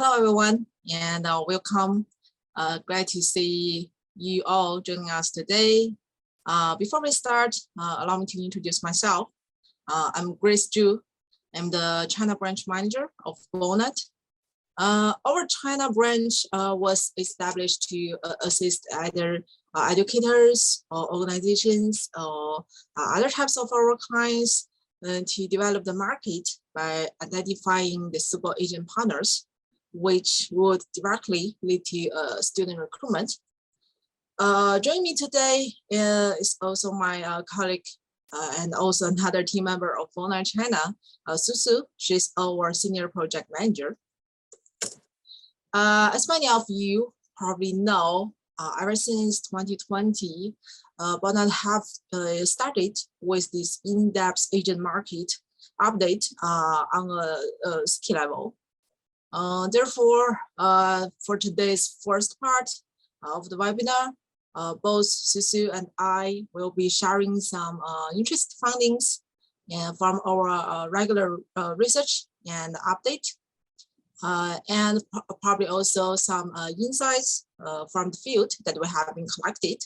Hello, everyone, and welcome. Glad to see you all joining us today. Before we start, allow me to introduce myself. I'm Grace Zhu. I'm the China branch manager of BONARD. Our China branch was established to assist either educators or organizations or other types of our clients to develop the market by identifying the super agent partners, which would directly lead to student recruitment. Joining me today is also my colleague and also another team member of BONARD China, Su Su. She's our senior project manager. As many of you probably know, ever since 2020, BONARD have started with this in-depth agent market update on a ski level. Therefore, for today's first part of the webinar, both Su Su and I will be sharing some interesting findings from our regular research and update, and probably also some insights from the field that we have been collected.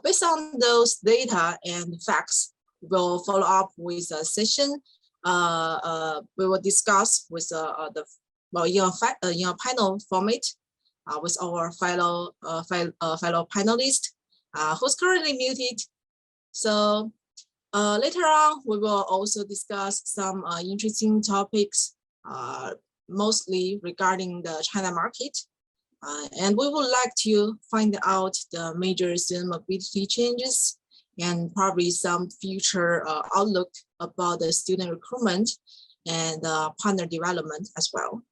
Based on those data and facts, we'll follow up with a session. We will discuss with in a panel format with our fellow panelist who's currently muted. So later on, we will also discuss some interesting topics, mostly regarding the China market. And we would like to find out the major student mobility changes and probably some future outlook about the student recruitment and partner development as well.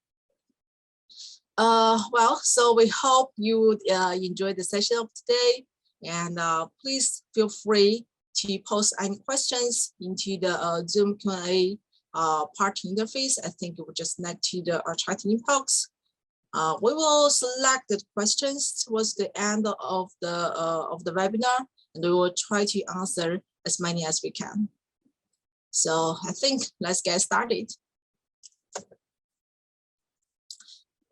So we hope you would enjoy the session of today, and please feel free to post any questions into the Zoom Q&A part interface. I think it will just connect to the chat inbox. We will select the questions towards the end of the webinar, and we will try to answer as many as we can. So I think let's get started.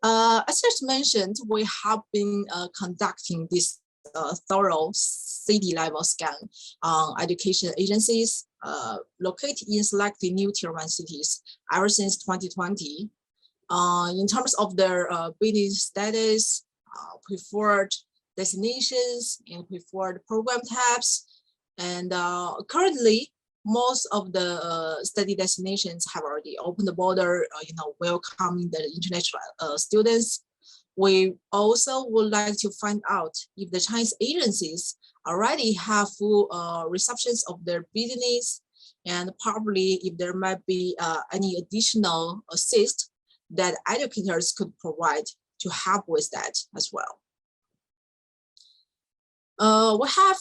As just mentioned, we have been conducting this thorough city-level scan on education agencies located in selected new Tier 1 cities ever since 2020. In terms of their business status, preferred destinations, and preferred program types, and currently, most of the study destinations have already opened the border, welcoming the international students. We also would like to find out if the Chinese agencies already have full receptions of their business, and probably if there might be any additional assist that educators could provide to help with that as well. We have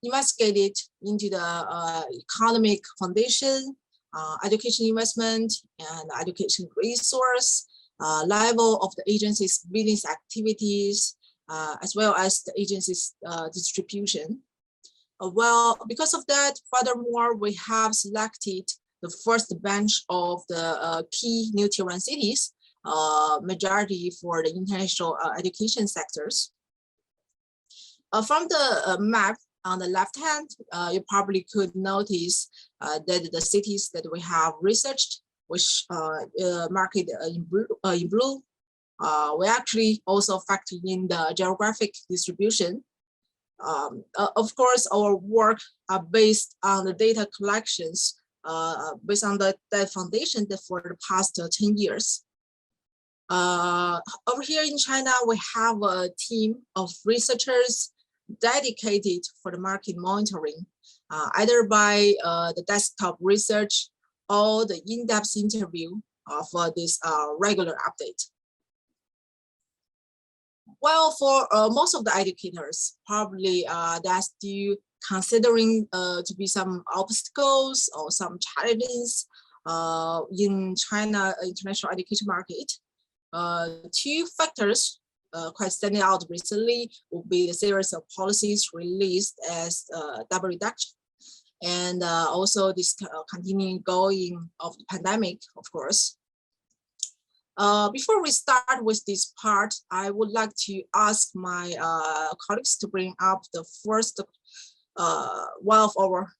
investigated into the economic foundation, education investment, and education resource, level of the agency's business activities, as well as the agency's distribution. Well, because of that, furthermore, we have selected the first bench of the key new Tier 1 cities, majority for the international education sectors. From the map on the left hand, you probably could notice that the cities that we have researched, which marked in blue, we actually also factor in the geographic distribution. Of course, our work are based on the data collections, based on the foundation that for the past 10 years. Over here in China, we have a team of researchers dedicated for the market monitoring, either by the desktop research or the in-depth interview for this regular update. Well, for most of the educators, probably they're still considering to be some obstacles or some challenges in China international education market. Two factors quite standing out recently will be the series of policies released as double reduction, and also this continuing going of the pandemic, of course. Before we start with this part, I would like to ask my colleagues to bring up the first one of our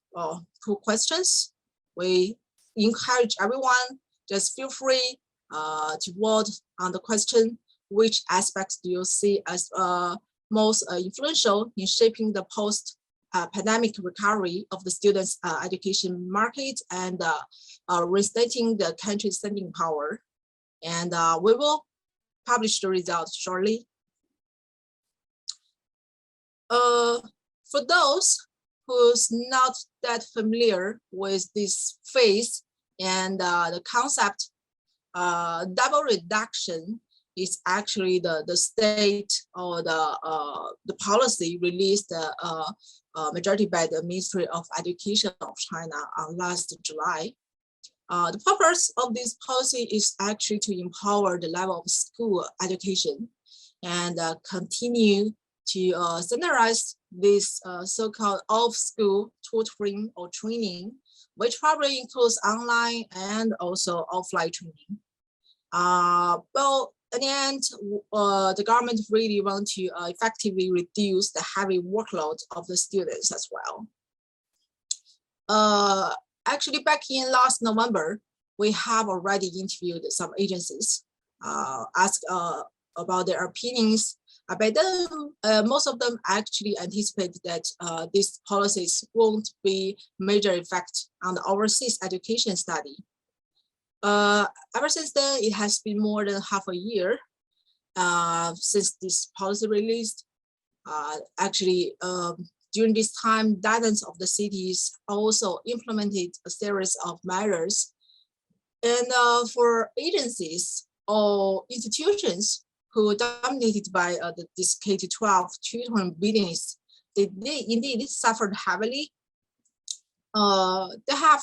two questions. We encourage everyone, just feel free to vote on the question. Which aspects do you see as most influential in shaping the post-pandemic recovery of the students' education market and restating the country's spending power? And we will publish the results shortly. For those who's not that familiar with this phase and the concept, double reduction is actually the state or the policy released majority by the Ministry of Education of China on last July. The purpose of this policy is actually to empower the level of school education and continue to standardize this so-called off-school tutoring or training, which probably includes online and also offline training. Well, at the end, the government really want to effectively reduce the heavy workload of the students as well. Actually, back in last November, we have already interviewed some agencies, asked about their opinions. By then, most of them actually anticipate that these policies won't be major effect on the overseas education study. Ever since then, it has been more than half a year since this policy released. Actually, during this time, dozens of the cities also implemented a series of measures. And for agencies or institutions who are dominated by this K-12 tutoring business, they indeed suffered heavily. They have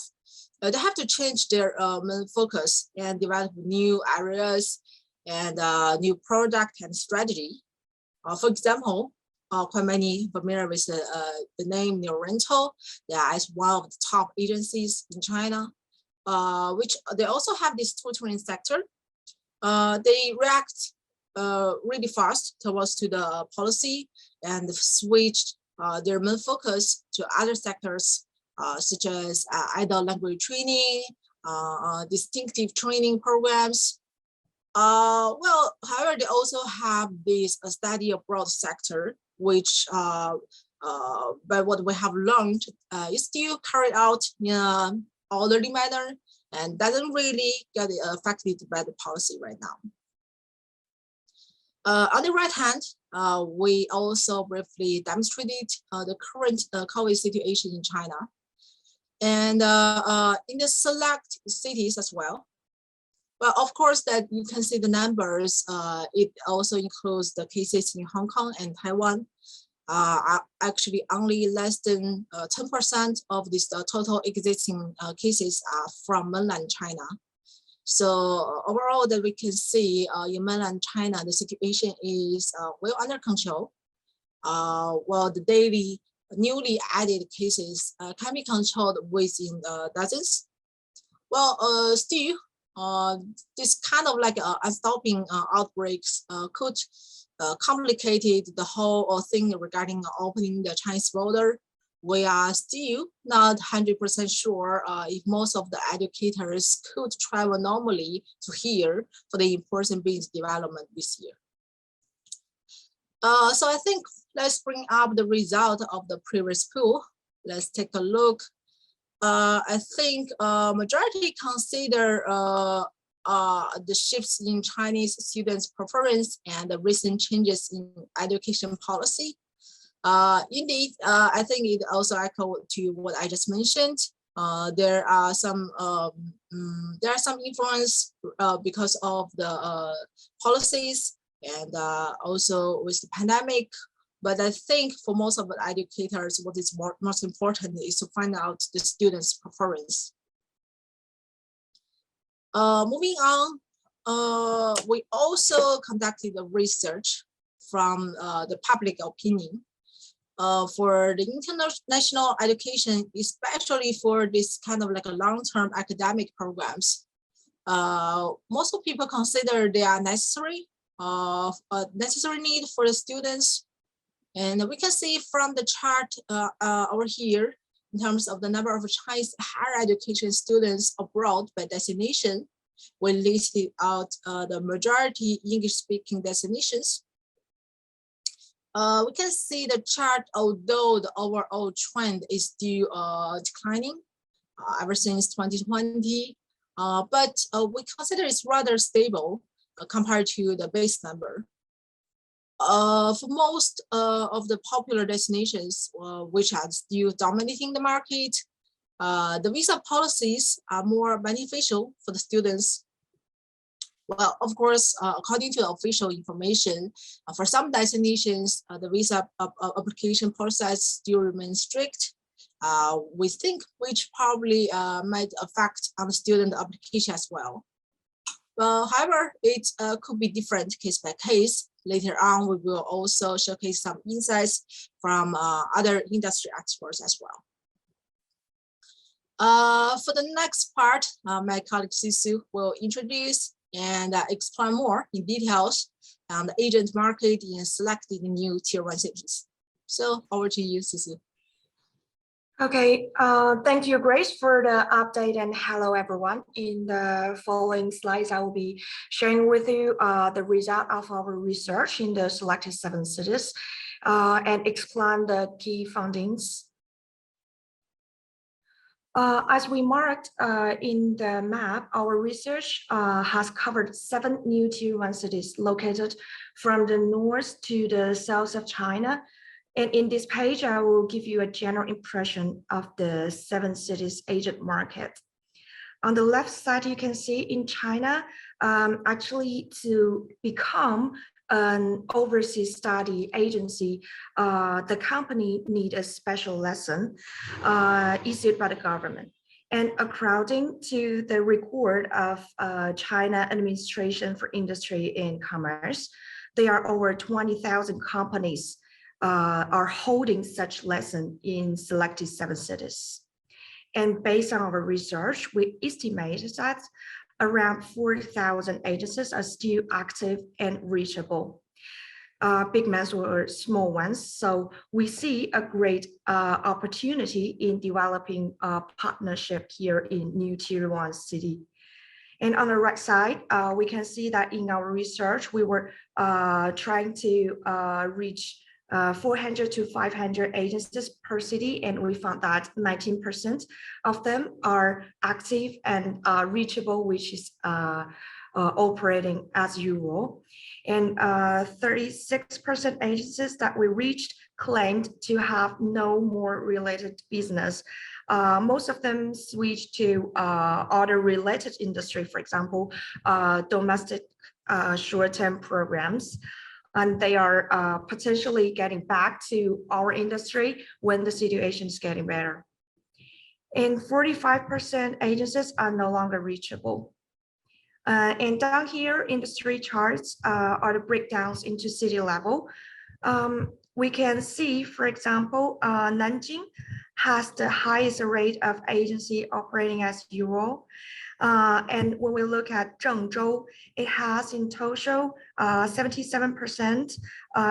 to change their main focus and develop new areas and new product and strategy. For example, quite many familiar with the name New Rental. Yeah, it's one of the top agencies in China, which they also have this tutoring sector. They react really fast towards to the policy and switched their main focus to other sectors such as adult language training, distinctive training programs. Well, however, they also have this study abroad sector, which by what we have learned is still carried out in an orderly manner and doesn't really get affected by the policy right now. On the right hand, we also briefly demonstrated the current COVID situation in China and in the select cities as well. Well, of course, that you can see the numbers. It also includes the cases in Hong Kong and Taiwan. Actually, only less than 10% of these total existing cases are from mainland China. So overall, that we can see in mainland China, the situation is well under control. While the daily newly added cases can be controlled within dozens. Well, still, this kind of like unstopping outbreaks could complicate the whole thing regarding opening the Chinese border. We are still not 100% sure if most of the educators could travel normally to here for the in-person business development this year. So I think let's bring up the result of the previous poll. Let's take a look. I think majority consider the shifts in Chinese students' preference and the recent changes in education policy. Indeed, I think it also echoes to what I just mentioned. There are some influence because of the policies and also with the pandemic. But I think for most of the educators, what is most important is to find out the students' preference. Moving on, we also conducted the research from the public opinion for the international education, especially for this kind of like a long-term academic programs. most of people consider they are necessary, necessary need for the students. And we can see from the chart over here, in terms of the number of Chinese higher education students abroad by destination, we listed out the majority English-speaking destinations. We can see the chart, although the overall trend is still declining ever since 2020, but we consider it's rather stable compared to the base number. For most of the popular destinations, which are still dominating the market, the visa policies are more beneficial for the students. Well, of course, according to the official information, for some destinations, the visa application process still remains strict. We think which probably might affect on the student application as well. However, it could be different case by case. Later on, we will also showcase some insights from other industry experts as well. For the next part, my colleague Su Su will introduce and explain more in details on the agent market in selected new tier 1 cities. So over to you, Su Su. Okay, thank you, Grace, for the update, and hello, everyone. In the following slides, I will be sharing with you the result of our research in the selected 7 cities and explain the key findings. As we marked in the map, our research has covered 7 new tier 1 cities located from the north to the south of China. And in this page, I will give you a general impression of the 7 cities agent market. On the left side, you can see in China, actually to become an overseas study agency, the company need a special lesson issued by the government. And according to the record of China Administration for Industry and Commerce, there are over 20,000 companies are holding such lesson in selected 7 cities. And based on our research, we estimate that around 4,000 agencies are still active and reachable, big ones or small ones. So we see a great opportunity in developing a partnership here in new tier 1 city. And on the right side, we can see that in our research, we were trying to reach 400 to 500 agencies per city, and we found that 19% of them are active and reachable, which is operating as usual. And 36% agencies that we reached claimed to have no more related business. Most of them switched to other related industry, for example, domestic short-term programs. And they are potentially getting back to our industry when the situation is getting better. And 45% agencies are no longer reachable. And down here in the 3 charts are the breakdowns into city level. We can see, for example, Nanjing has the highest rate of agency operating as usual. And when we look at Zhengzhou, it has in total 77%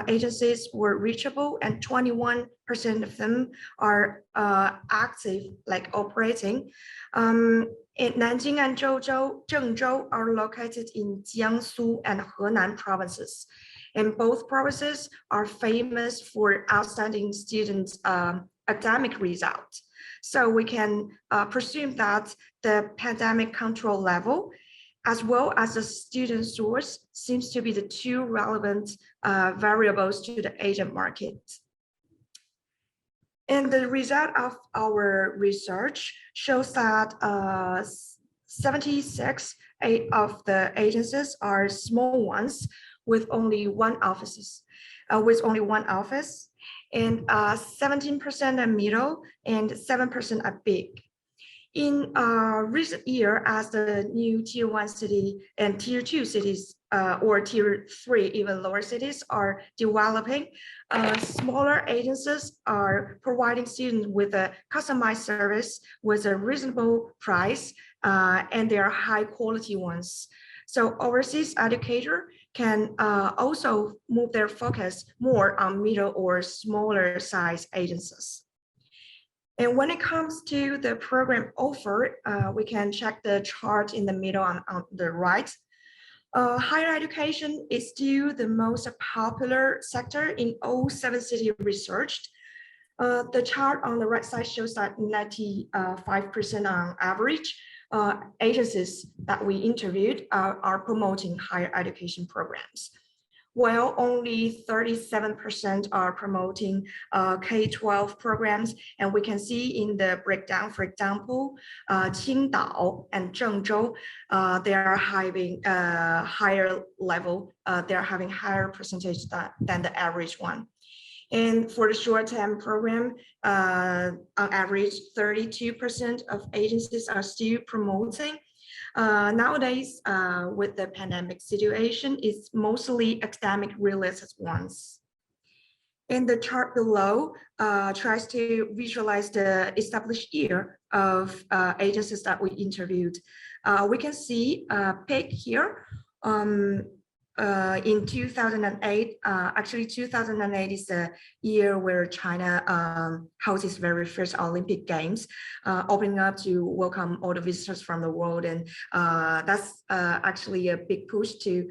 agencies were reachable, and 21% of them are active, like operating. Nanjing and Zhengzhou are located in Jiangsu and Henan provinces. And both provinces are famous for outstanding students' academic results. So we can presume that the pandemic control level, as well as the student source, seems to be the 2 relevant variables to the agent market. And the result of our research shows that 76 of the agencies are small ones with only one office, and 17% are middle and 7% are big. In recent year, as the new tier 1 city and tier 2 cities or tier 3, even lower cities are developing, smaller agencies are providing students with a customized service with a reasonable price and they are high quality ones. So overseas educator can also move their focus more on middle or smaller size agencies. And when it comes to the program offer, we can check the chart in the middle on the right. Higher education is still the most popular sector in all 7 cities researched. The chart on the right side shows that 95% on average agencies that we interviewed are promoting higher education programs, while only 37% are promoting K-12 programs. And we can see in the breakdown, for example, Qingdao and Zhengzhou, they are having a higher level, they're having higher percentage than the average one. And for the short-term program, on average, 32% of agencies are still promoting. Nowadays, with the pandemic situation, it's mostly academic related ones. And the chart below tries to visualize the established year of agencies that we interviewed. We can see a peak here. In 2008, actually 2008 is the year where China hosts its very first Olympic Games, opening up to welcome all the visitors from the world. And that's actually a big push to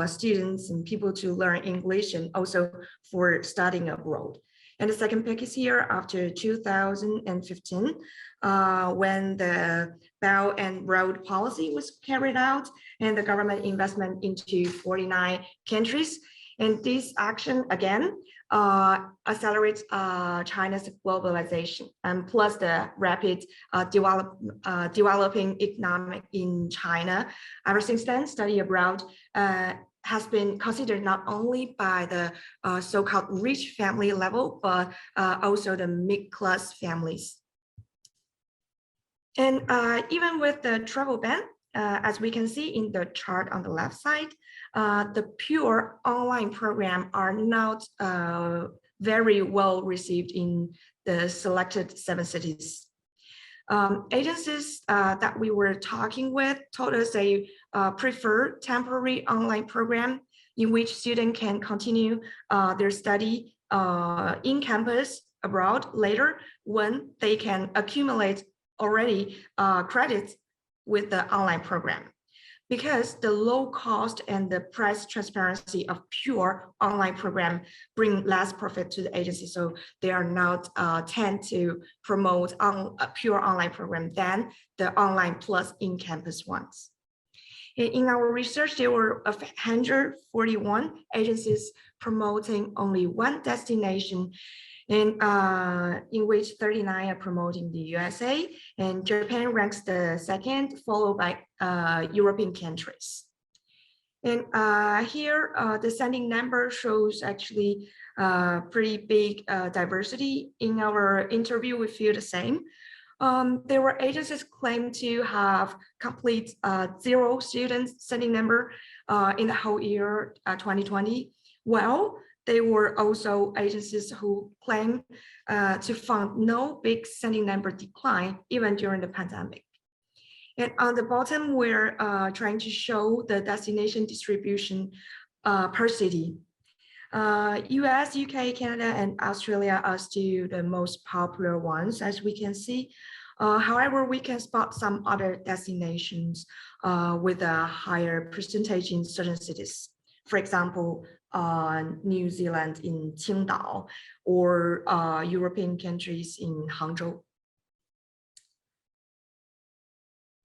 students and people to learn English and also for studying abroad. And the second peak is here after 2015, when the Belt and Road policy was carried out and the government investment into 49 countries. And this action, again, accelerates China's globalization, and plus the rapid developing economic in China. Ever since then, study abroad has been considered not only by the so-called rich family level, but also the mid-class families. And even with the travel ban, as we can see in the chart on the left side, the pure online program are not very well received in the selected 7 cities. Agencies that we were talking with told us they prefer temporary online program in which students can continue their study in campus abroad later when they can accumulate already credits with the online program. Because the low cost and the price transparency of pure online program bring less profit to the agency, so they are not tend to promote a pure online program than the online plus in-campus ones. In our research, there were 141 agencies promoting only one destination, and in which 39 are promoting the USA, and Japan ranks the second, followed by European countries. And here, the sending number shows actually pretty big diversity. In our interview, we feel the same. There were agencies claimed to have complete 0 students sending number in the whole year 2020. Well, there were also agencies who claim to find no big sending number decline even during the pandemic. And on the bottom, we're trying to show the destination distribution per city. US, UK, Canada, and Australia are still the most popular ones, as we can see. However, we can spot some other destinations with a higher percentage in certain cities. For example, New Zealand in Qingdao, or European countries in Hangzhou.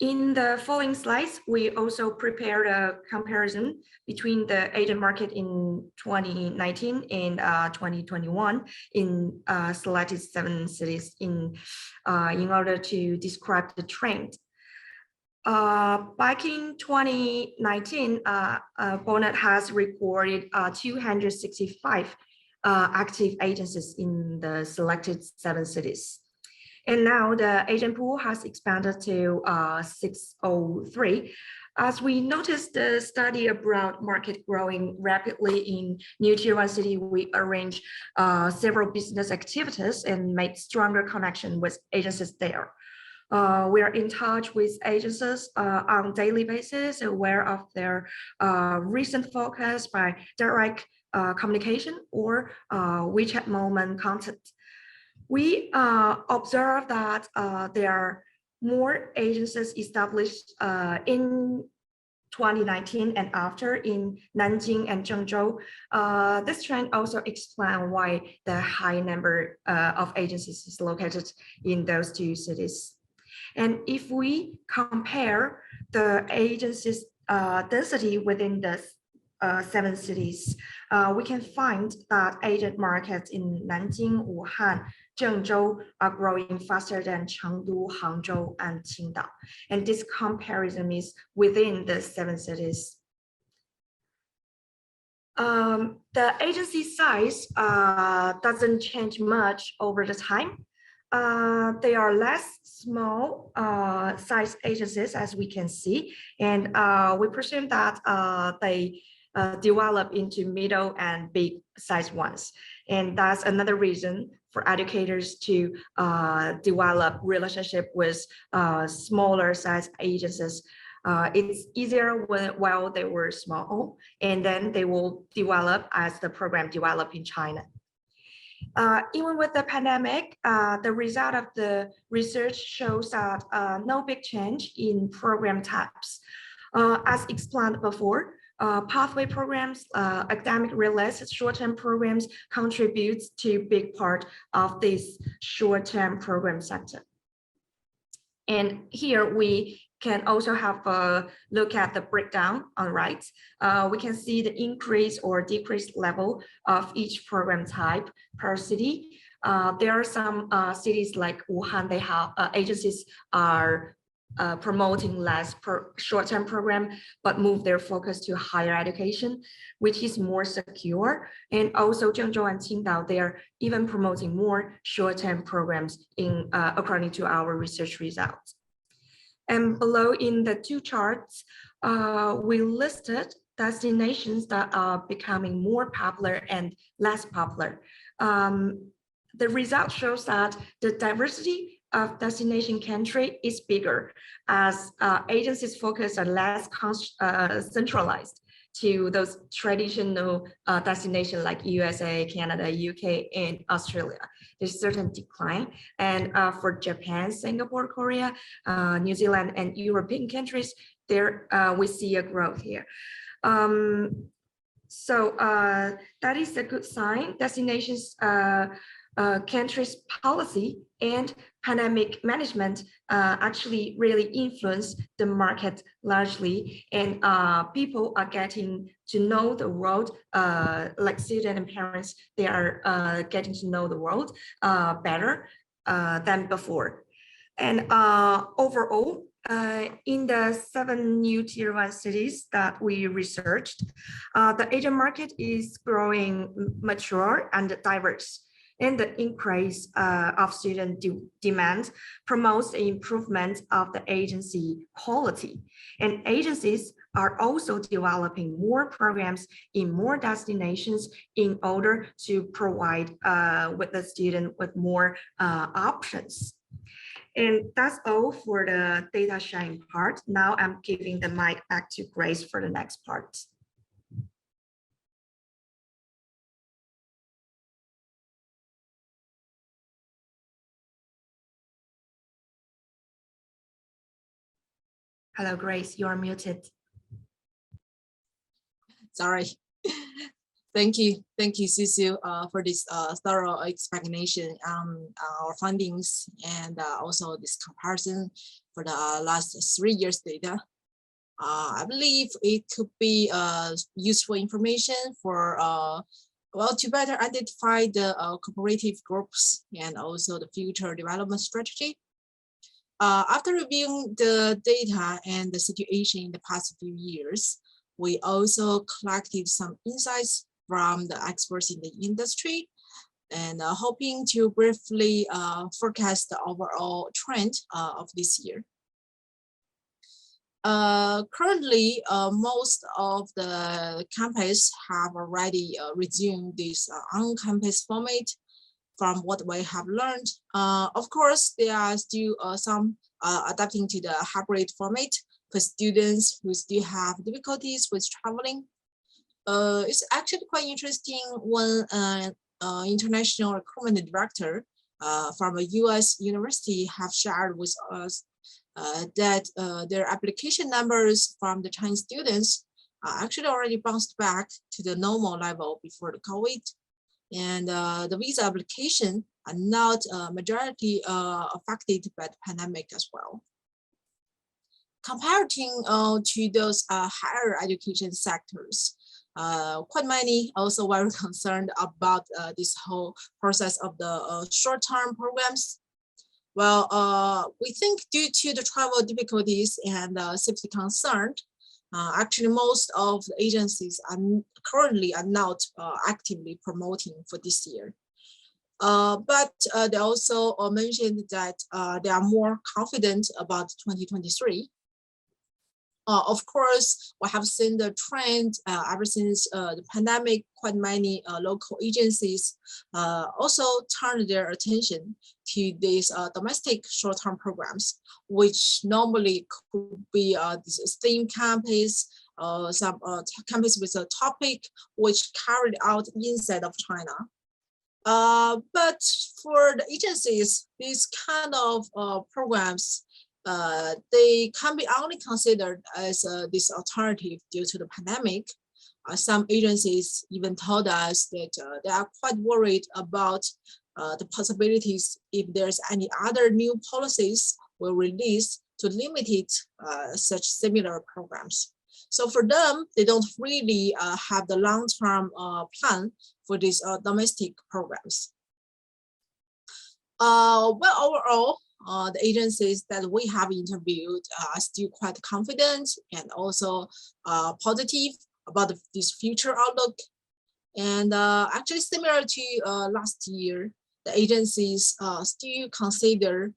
In the following slides, we also prepared a comparison between the agent market in 2019 and 2021 in selected 7 cities in order to describe the trend. Back in 2019, BONARD has recorded 265 active agencies in the selected 7 cities. And now the agent pool has expanded to 603. As we noticed the study abroad market growing rapidly in new tier 1 city, we arranged several business activities and made stronger connection with agencies there. We are in touch with agencies on daily basis, aware of their recent focus by direct communication or WeChat moment content. We observe that there are more agencies established in 2019 and after in Nanjing and Zhengzhou. This trend also explains why the high number of agencies is located in those two cities. And if we compare the agencies density within the 7 cities, we can find that agent markets in Nanjing, Wuhan, Zhengzhou are growing faster than Chengdu, Hangzhou, and Qingdao. And this comparison is within the 7 cities. The agency size doesn't change much over the time. They are less small size agencies, as we can see, and we presume that they develop into middle and big size ones. And that's another reason for educators to develop relationship with smaller size agencies. It's easier while they were small, and then they will develop as the program develop in China. Even with the pandemic, the result of the research shows that no big change in program types. As explained before, pathway programs, academic related short-term programs contribute to a big part of this short-term program sector. And here we can also have a look at the breakdown on the right. We can see the increase or decrease level of each program type per city. There are some cities like Wuhan, they have agencies are promoting less short-term program, but move their focus to higher education, which is more secure. And also Zhengzhou and Qingdao, they are even promoting more short-term programs in according to our research results. And below in the 2 charts, we listed destinations that are becoming more popular and less popular. The result shows that the diversity of destination country is bigger as agencies focus are less centralized to those traditional destinations like USA, Canada, UK, and Australia. There's certain decline. And for Japan, Singapore, Korea, New Zealand, and European countries, there we see a growth here. So that is a good sign. Destinations countries' policy and pandemic management actually really influence the market largely, and people are getting to know the world, like students and parents, they are getting to know the world better than before. And overall, in the 7 new tier 1 cities that we researched, the Asian market is growing mature and diverse. And the increase of student demand promotes the improvement of the agency quality. And agencies are also developing more programs in more destinations in order to provide with the student with more options. And that's all for the data sharing part. Now I'm giving the mic back to Grace for the next part. Hello, Grace, you are muted. Sorry. Thank you, Su Su, for this thorough explanation on our findings and also this comparison for the last 3 years data. I believe it could be useful information for well, to better identify the cooperative groups and also the future development strategy. After reviewing the data and the situation in the past few years, we also collected some insights from the experts in the industry and hoping to briefly forecast the overall trend of this year. Currently, most of the campus have already resumed this on-campus format from what we have learned. Of course, there are still some adapting to the hybrid format for students who still have difficulties with traveling. It's actually quite interesting when international recruitment director from a US university have shared with us that their application numbers from the Chinese students actually already bounced back to the normal level before the COVID. And the visa application are not majority affected by the pandemic as well. Comparing to those higher education sectors, quite many also very concerned about this whole process of the short-term programs. Well, we think due to the travel difficulties and safety concern, actually most of the agencies are currently not actively promoting for this year. But they also mentioned that they are more confident about 2023. Of course, we have seen the trend ever since the pandemic. Quite many local agencies also turned their attention to these domestic short-term programs, which normally could be this STEAM campus, some campus with a topic which carried out inside of China. But for the agencies, these kind of programs, they can be only considered as this alternative due to the pandemic. Some agencies even told us that they are quite worried about the possibilities if there's any other new policies will release to limit such similar programs. So for them, they don't really have the long-term plan for these domestic programs. Well, overall, the agencies that we have interviewed are still quite confident and also positive about this future outlook. And actually similar to last year, the agencies still consider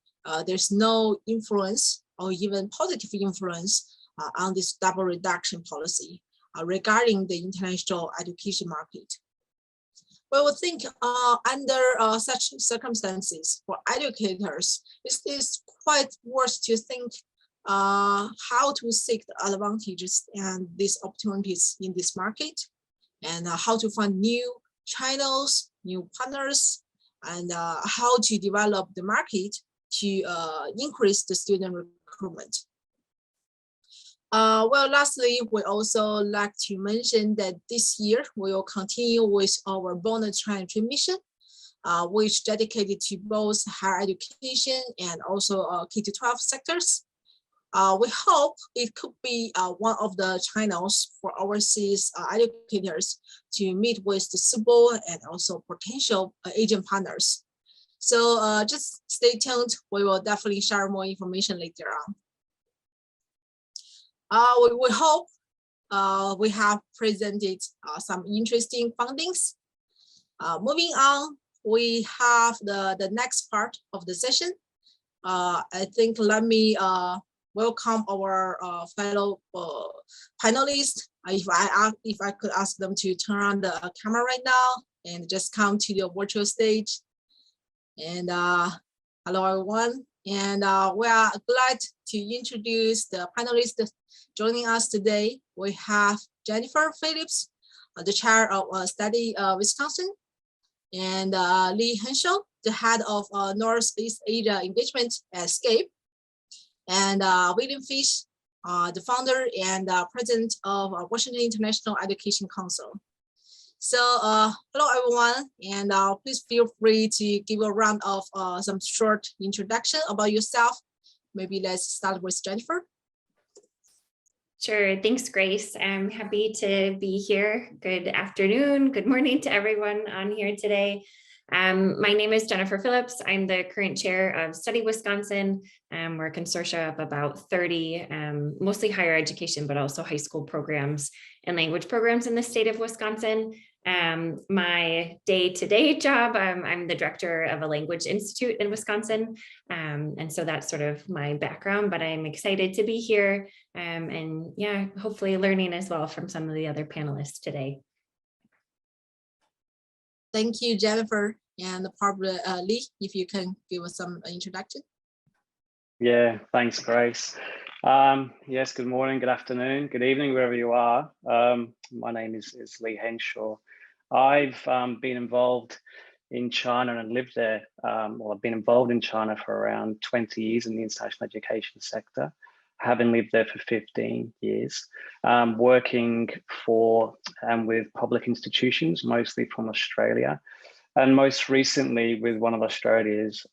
there's no influence or even positive influence on this double reduction policy regarding the international education market. We would think under such circumstances for educators, it is quite worth to think how to seek the advantages and these opportunities in this market, and how to find new channels, new partners, and how to develop the market to increase the student recruitment. Well, lastly, we also like to mention that this year we will continue with our BONARD mission, which dedicated to both higher education and also K-12 sectors. We hope it could be one of the channels for overseas educators to meet with the suitable and also potential agent partners. So just stay tuned. We will definitely share more information later on. We hope we have presented some interesting findings. Moving on, we have the next part of the session. I think let me welcome our fellow panelists. If I could ask them to turn on the camera right now and just come to the virtual stage. And hello everyone. And we are glad to introduce the panelists joining us today. We have Jennifer Phillips, the chair of Study Wisconsin, and Lee Henshaw, the head of Northeast Asia engagement at Scape, and William Fish, the founder and president of Washington International Education Council. So hello everyone, and please feel free to give a round of some short introduction about yourself. Maybe let's start with Jennifer. Sure, thanks Grace. I'm happy to be here. Good afternoon, good morning to everyone on here today. My name is Jennifer Phillips. I'm the current chair of Study Wisconsin. We're a consortia of about 30, mostly higher education, but also high school programs and language programs in the state of Wisconsin. My day-to-day job, I'm the director of a language institute in Wisconsin. And so that's sort of my background, but I'm excited to be here and yeah, hopefully learning as well from some of the other panelists today. Thank you, Jennifer. And probably Lee, if you can give us some introduction. Yeah, thanks, Grace. Yes, good morning, good afternoon, good evening, wherever you are. My name is Lee Henshaw. I've been involved in China and lived there. Well, I've been involved in China for around 20 years in the international education sector, having lived there for 15 years, working for and with public institutions, mostly from Australia. And most recently with one of Australia's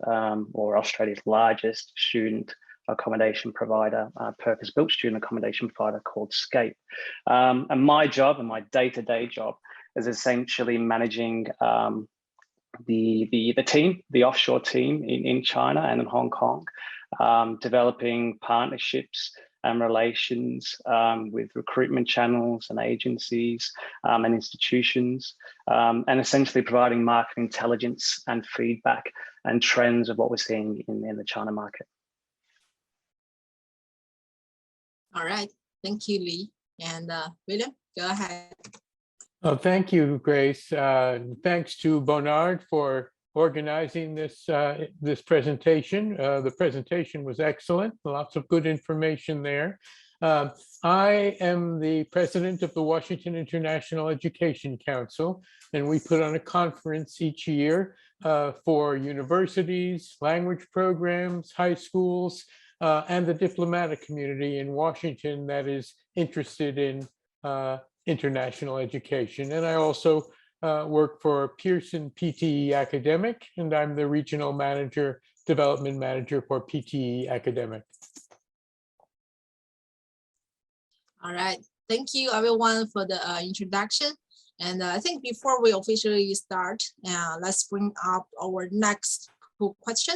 largest student accommodation provider, purpose-built student accommodation provider called Scape. And my job and my day-to-day job is essentially managing the team, the offshore team in China and in Hong Kong, developing partnerships and relations with recruitment channels and agencies and institutions, and essentially providing market intelligence and feedback and trends of what we're seeing in the China market. All right, thank you, Lee. And William, go ahead. Oh, thank you, Grace. Thanks to BONARD for organizing this this presentation. The presentation was excellent. Lots of good information there. I am the president of the Washington International Education Council, and we put on a conference each year for universities, language programs, high schools, and the diplomatic community in Washington that is interested in international education. And I also work for Pearson PTE Academic, and I'm the regional manager, development manager for PTE Academic. All right, thank you everyone for the introduction. And I think before we officially start, let's bring up our next question.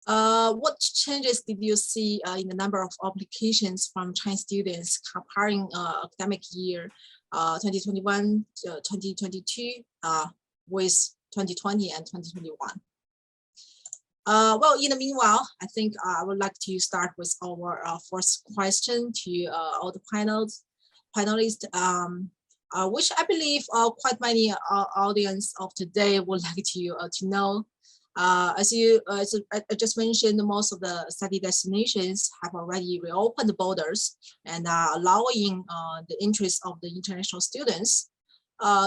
What changes did you see in the number of applications from Chinese students comparing academic year 2021 to 2022 with 2020 and 2021? Well, in the meanwhile, I think I would like to start with our first question to all the panelists, which I believe quite many audience of today would like to know. As I just mentioned, most of the study destinations have already reopened the borders and are allowing the interest of the international students.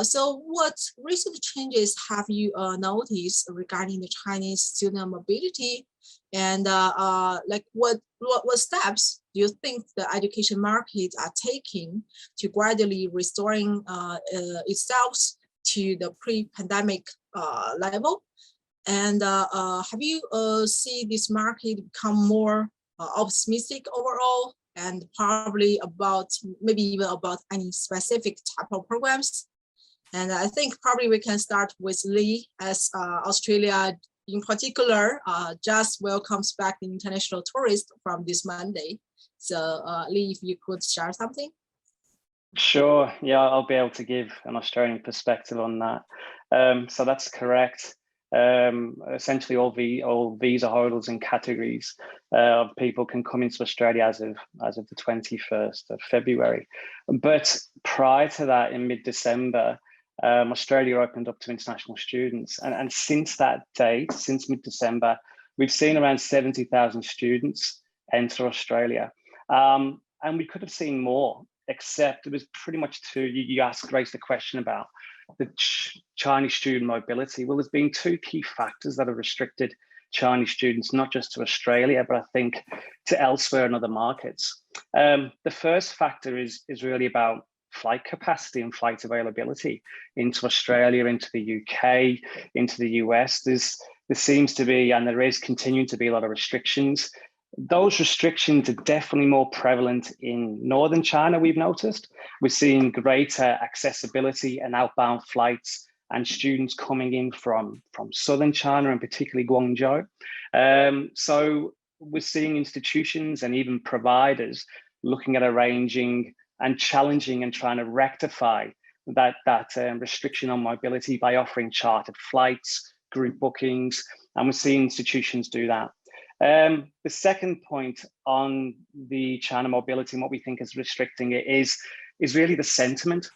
So what recent changes have you noticed regarding the Chinese student mobility? And like what steps do you think the education markets are taking to gradually restoring itself to the pre-pandemic level? And have you seen this market become more optimistic overall, and probably about maybe even about any specific type of programs? And I think probably we can start with Lee, as Australia in particular just welcomes back the international tourists from this Monday. So Lee, if you could share something. Sure, yeah, I'll be able to give an Australian perspective on that. So that's correct. Essentially all visa holders and categories of people can come into Australia as of the 21st of February. But prior to that, in mid-December, Australia opened up to international students. And since that date, since mid-December, we've seen around 70,000 students enter Australia. And we could have seen more, except it was pretty much you asked Grace the question about the Chinese student mobility. Well, there's been two key factors that have restricted Chinese students, not just to Australia, but I think to elsewhere in other markets. The first factor is really about flight capacity and flight availability into Australia, into the UK, into the US. There seems to be, and there is continuing to be, a lot of restrictions. Those restrictions are definitely more prevalent in northern China, we've noticed. We're seeing greater accessibility and outbound flights and students coming in from southern China and particularly Guangzhou. So we're seeing institutions and even providers looking at arranging and challenging and trying to rectify that restriction on mobility by offering chartered flights, group bookings, and we're seeing institutions do that. The second point on the China mobility and what we think is restricting it is really the sentiment.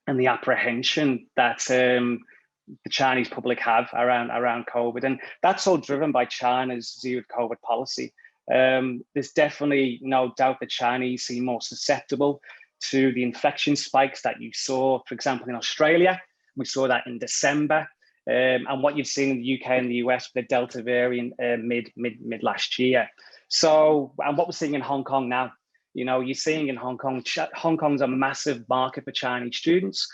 and the apprehension that the Chinese public have around COVID. And that's all driven by China's zero COVID policy. There's definitely no doubt that Chinese seem more susceptible to the infection spikes that you saw, for example, in Australia. We saw that in December. And what you've seen in the UK and the US with the Delta variant mid last year. So, and what we're seeing in Hong Kong now, you know, you're seeing in Hong Kong, Hong Kong's a massive market for Chinese students.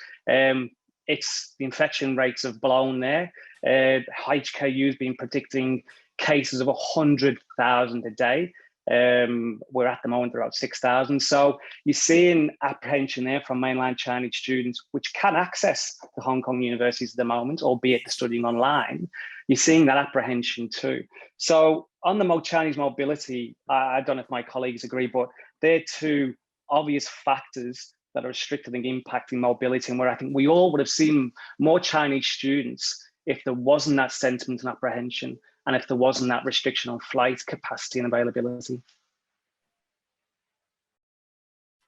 It's the infection rates have blown there. HKU's been predicting cases of 100,000 a day. We're at the moment around 6,000. So you're seeing apprehension there from mainland Chinese students, which can access the Hong Kong universities at the moment, albeit they're studying online. You're seeing that apprehension too. So on the Chinese mobility, I don't know if my colleagues agree, but they're two obvious factors that are restricting and impacting mobility, and where I think we all would have seen more Chinese students if there wasn't that sentiment and apprehension, and if there wasn't that restriction on flight capacity and availability.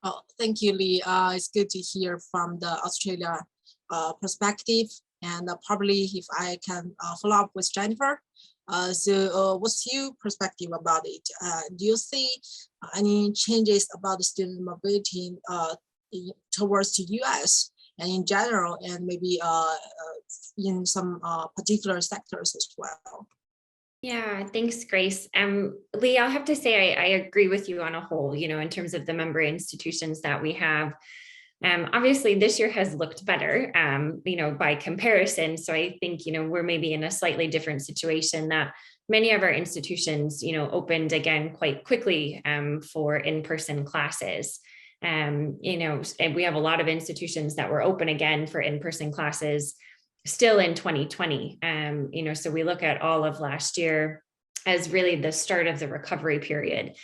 Oh, thank you, Lee. It's good to hear from the Australia perspective. And probably if I can follow up with Jennifer. So what's your perspective about it? Do you see any changes about the student mobility towards the US and in general, and maybe in some particular sectors as well? Yeah, thanks, Grace. Lee, I'll have to say I agree with you on a whole, you know, in terms of the member institutions that we have. Obviously, this year has looked better, you know, by comparison. So I think, you know, we're maybe in a slightly different situation that many of our institutions, you know, opened again quite quickly for in-person classes. You know, and we have a lot of institutions that were open again for in-person classes still in 2020. You know, so we look at all of last year as really the start of the recovery period.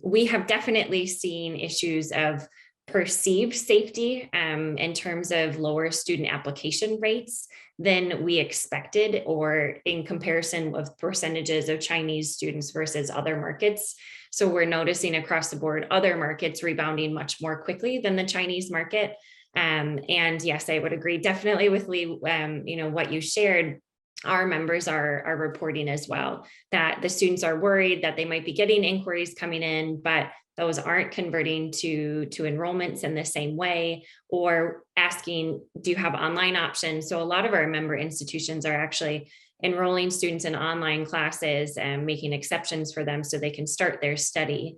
We have definitely seen issues of perceived safety in terms of lower student application rates than we expected, or in comparison with percentages of Chinese students versus other markets. So we're noticing across the board other markets rebounding much more quickly than the Chinese market. And yes, I would agree definitely with Lee, you know, what you shared. Our members are reporting as well that the students are worried that they might be getting inquiries coming in, but those aren't converting to enrollments in the same way, or asking, do you have online options? So a lot of our member institutions are actually enrolling students in online classes and making exceptions for them so they can start their study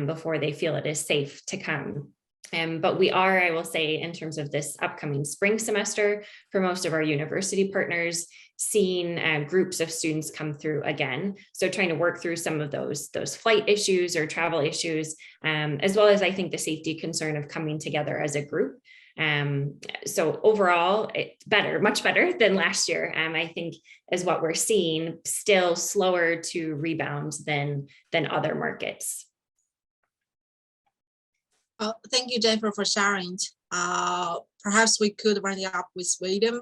before they feel it is safe to come. But we are, I will say, in terms of this upcoming spring semester, for most of our university partners, seeing groups of students come through again. So trying to work through some of those flight issues or travel issues, as well as I think the safety concern of coming together as a group. So overall, it's better, much better than last year. I think is what we're seeing, still slower to rebound than other markets. Thank you, Jennifer, for sharing. Perhaps we could run it up with William.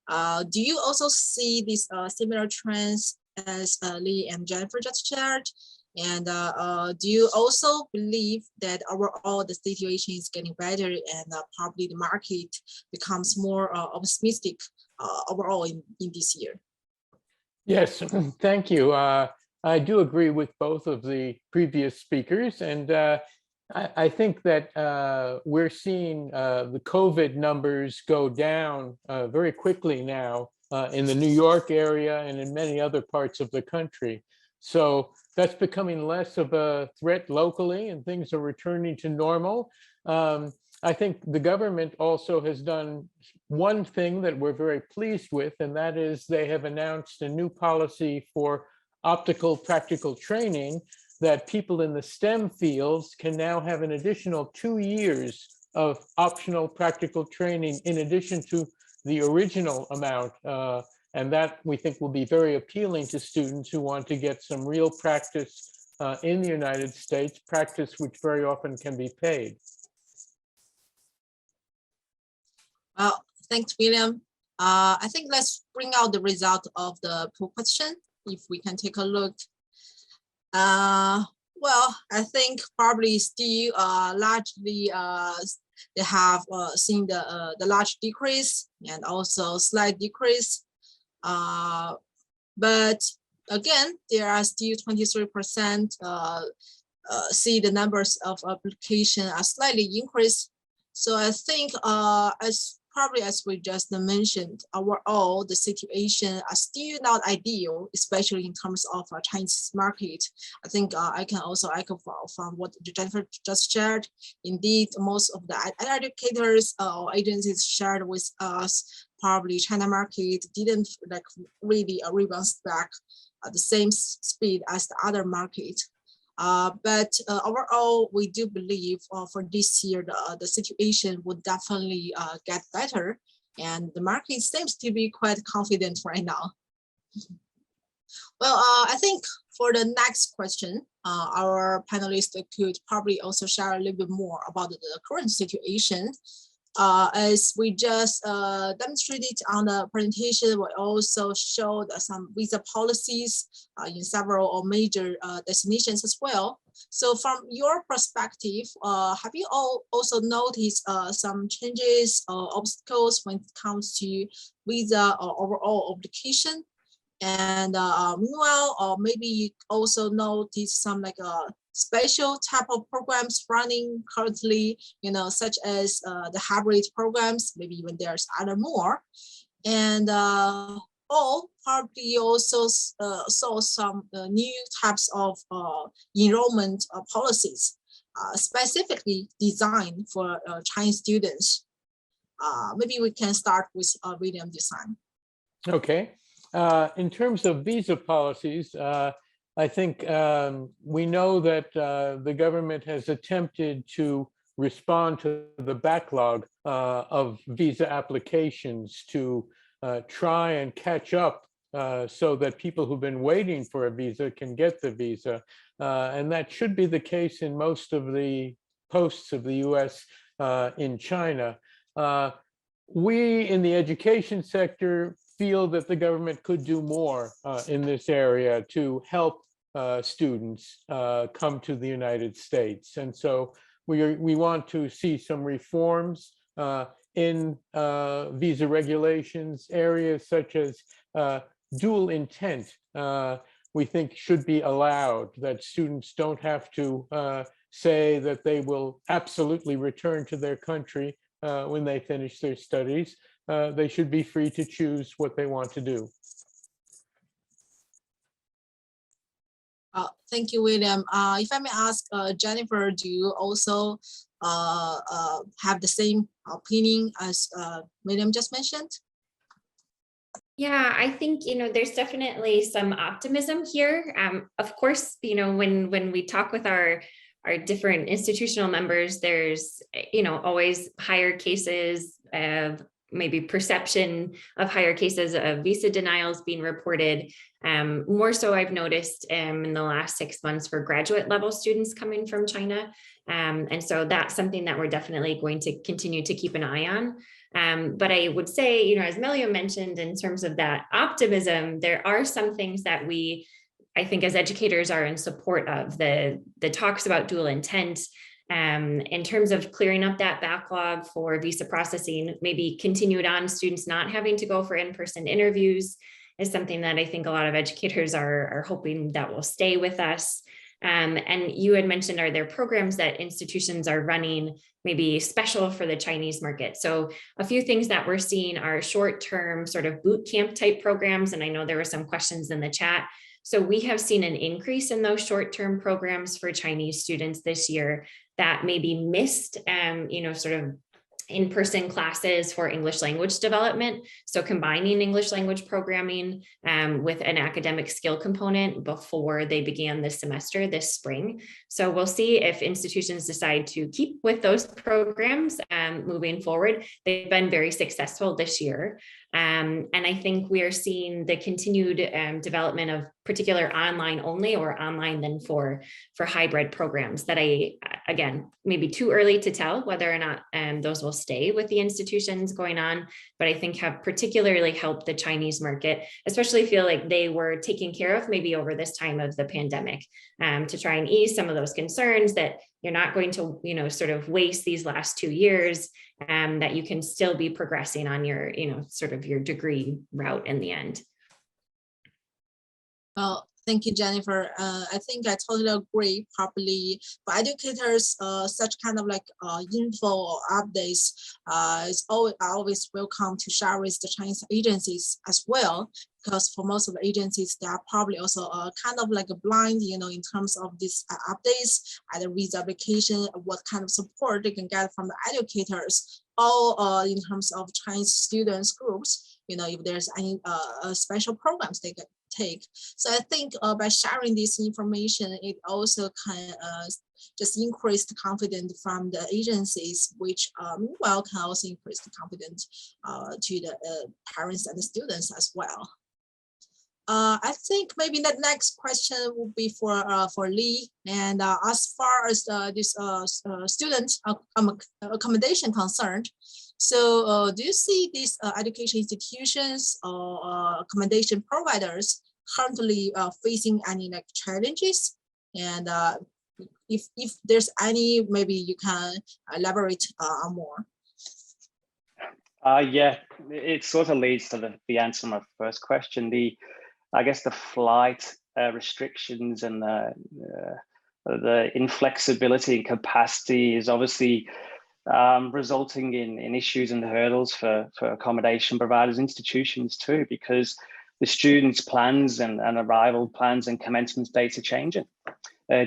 Do you also see these similar trends as Lee and Jennifer just shared? And do you also believe that overall the situation is getting better and probably the market becomes more optimistic overall in this year? Yes, thank you. I do agree with both of the previous speakers, and I think that we're seeing the COVID numbers go down very quickly now in the New York area and in many other parts of the country. So that's becoming less of a threat locally, and things are returning to normal. I think the government also has done one thing that we're very pleased with, and that is they have announced a new policy for optical practical training, that people in the STEM fields can now have an additional 2 years of optional practical training in addition to the original amount. And that we think will be very appealing to students who want to get some real practice in the United States, practice which very often can be paid. Well, thanks, William. I think let's bring out the result of the poll question, if we can take a look. Well, I think probably still largely they have seen the large decrease and also slight decrease. But again, there are still 23% see the numbers of application are slightly increased. So I think as we just mentioned, overall the situation are still not ideal, especially in terms of Chinese market. I think I can also echo from what Jennifer just shared. Indeed, most of the educators or agencies shared with us, probably China market didn't like really rebound back at the same speed as the other market. But overall, we do believe for this year, the situation would definitely get better. And the market seems to be quite confident right now. Well, I think for the next question, our panelists could probably also share a little bit more about the current situation. As we just demonstrated on the presentation, we also showed some visa policies in several major destinations as well. So from your perspective, have you all also noticed some changes or obstacles when it comes to visa or overall application? And meanwhile, or maybe you also notice some like special type of programs running currently, you know, such as the hybrid programs, maybe even there's other more. And all probably also saw some new types of enrollment policies, specifically designed for Chinese students. Maybe we can start with William this time. Okay. In terms of visa policies, I think we know that the government has attempted to respond to the backlog of visa applications to try and catch up so that people who've been waiting for a visa can get the visa. And that should be the case in most of the posts of the US in China. We in the education sector feel that the government could do more in this area to help students come to the United States. And so we want to see some reforms in visa regulations, areas such as dual intent, we think should be allowed, that students don't have to say that they will absolutely return to their country when they finish their studies. They should be free to choose what they want to do. Thank you, William. If I may ask, Jennifer, do you also have the same opinion as William just mentioned? Yeah, I think, there's definitely some optimism here. Of course, when we talk with our different institutional members, there's, always higher cases of maybe perception of higher cases of visa denials being reported. More so I've noticed in the last 6 months for graduate level students coming from China. And so that's something that we're definitely going to continue to keep an eye on. But I would say, as Melio mentioned, in terms of that optimism, there are some things that I think as educators are in support of. The talks about dual intent, in terms of clearing up that backlog for visa processing, maybe continued on students not having to go for in-person interviews is something that I think a lot of educators are hoping that will stay with us. And you had mentioned, are there programs that institutions are running maybe special for the Chinese market? So a few things that we're seeing are short-term sort of boot camp type programs. And I know there were some questions in the chat. So we have seen an increase in those short-term programs for Chinese students this year that maybe missed, sort of in-person classes for English language development. So combining English language programming with an academic skill component before they began this semester, this spring. So we'll see if institutions decide to keep with those programs moving forward. They've been very successful this year. And I think we are seeing the continued development of particular online only or online then for hybrid programs that again, maybe too early to tell whether or not those will stay with the institutions going on, but I think have particularly helped the Chinese market, especially feel like they were taken care of maybe over this time of the pandemic to try and ease some of those concerns that you're not going to, sort of waste these last 2 years, that you can still be progressing on your, sort of your degree route in the end. Well, thank you, Jennifer. I think I totally agree. Probably for educators, such kind of like info or updates is always welcome to share with the Chinese agencies as well. Because for most of the agencies, they are probably also kind of like blind, in terms of these updates, either visa application, what kind of support they can get from the educators, or in terms of Chinese students groups, if there's any special programs they can take. So I think by sharing this information, it also can just increase the confidence from the agencies, which meanwhile can also increase the confidence to the parents and the students as well. I think maybe the next question will be for Lee. And as far as this student accommodation concerned, so do you see these education institutions or accommodation providers currently facing any like challenges? And if there's any, maybe you can elaborate on more. Yeah, it sort of leads to the answer to my first question. I guess the flight restrictions and the inflexibility and capacity is obviously resulting in issues and hurdles for accommodation providers, institutions too, because the students' plans and arrival plans and commencement dates are changing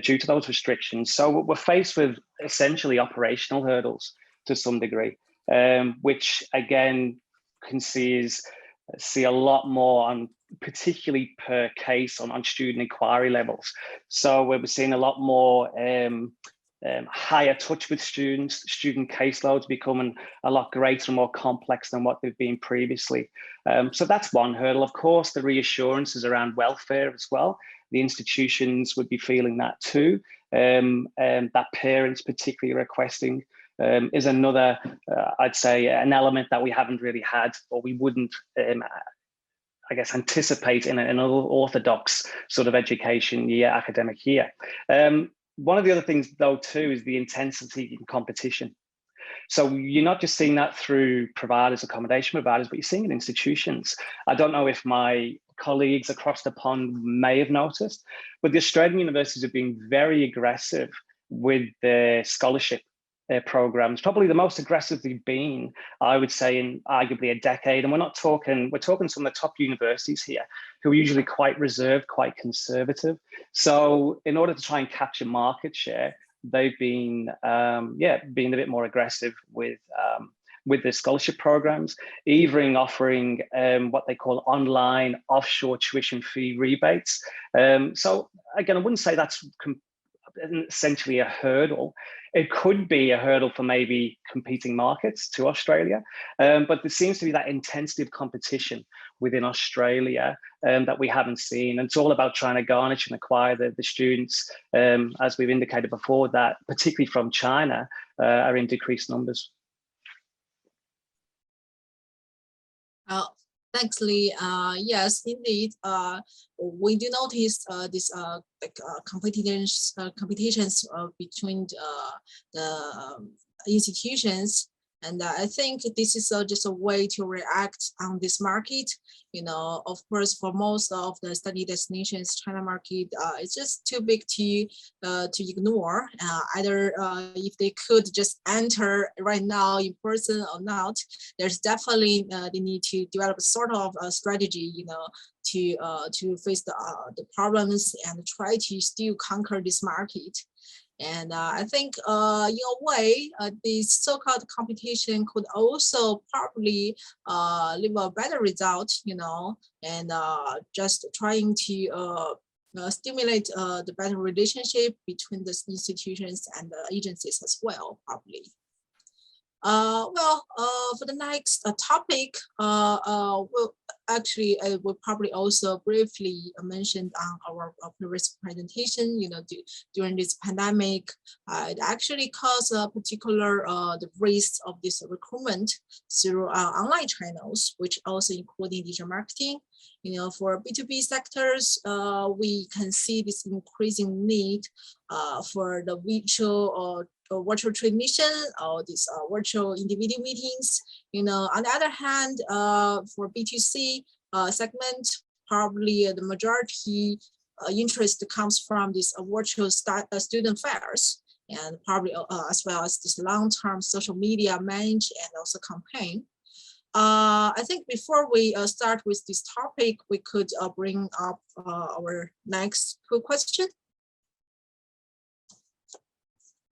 due to those restrictions. So we're faced with essentially operational hurdles to some degree, which again can see a lot more on, particularly per case on student inquiry levels. So we're seeing a lot more higher touch with students, student caseloads becoming a lot greater and more complex than what they've been previously. So that's one hurdle. Of course, the reassurances around welfare as well. The institutions would be feeling that too. That parents particularly requesting is another, I'd say, an element that we haven't really had, or we wouldn't, I guess, anticipate in an orthodox sort of education year, academic year. One of the other things, though, too, is the intensity in competition. So you're not just seeing that through providers, accommodation providers, but you're seeing it in institutions. I don't know if my colleagues across the pond may have noticed, but the Australian universities have been very aggressive with their scholarship programs, probably the most aggressive they've been, I would say, in arguably a decade. And we're talking some of the top universities here who are usually quite reserved, quite conservative. So in order to try and capture market share, they've been, being a bit more aggressive with the scholarship programs, even offering what they call online offshore tuition fee rebates. So again, I wouldn't say that's essentially a hurdle. It could be a hurdle for maybe competing markets to Australia, but there seems to be that intensity of competition within Australia that we haven't seen. And it's all about trying to garnish and acquire the students, as we've indicated before, that particularly from China are in decreased numbers. Thanks, Lee. Yes, indeed. We do notice this competitions between the institutions, and I think this is just a way to react on this market. Of course, for most of the study destinations, China market is just too big to ignore. Either if they could just enter right now in person or not, there's definitely they need to develop a sort of a strategy, to face the problems and try to still conquer this market. And I think in a way, the so-called competition could also probably leave a better result, and just trying to stimulate the better relationship between the institutions and the agencies as well, probably. For the next topic, we'll probably also briefly mentioned on our previous presentation. During this pandemic, it actually caused a particular the risk of this recruitment through online channels, which also including digital marketing. For B2B sectors, we can see this increasing need for the virtual or virtual transmission or this virtual individual meetings. On the other hand, for B2C segment, probably the majority interest comes from this virtual student fairs, and probably as well as this long-term social media manage and also campaign. I think before we start with this topic, we could bring up our next question.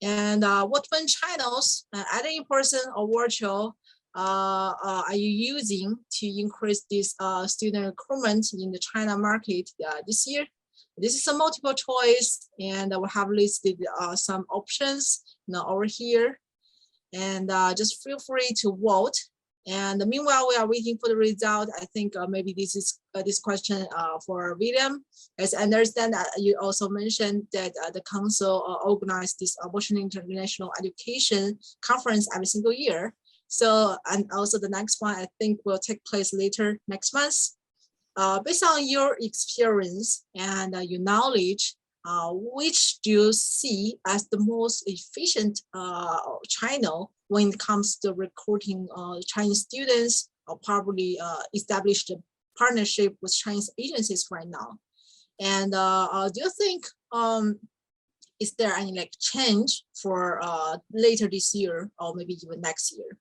And what one channels, either in person or virtual, are you using to increase this student recruitment in the China market this year? This is a multiple choice, and we have listed some options over here. And just feel free to vote. And meanwhile, we are waiting for the result. I think maybe this is this question for William. As I understand, you also mentioned that the council organized this Washington International Education Conference every single year. So, and also the next one, I think will take place later next month. Based on your experience and your knowledge, which do you see as the most efficient channel when it comes to recruiting Chinese students, or probably established a partnership with Chinese agencies right now? And do you think, is there any change for later this year or maybe even next year?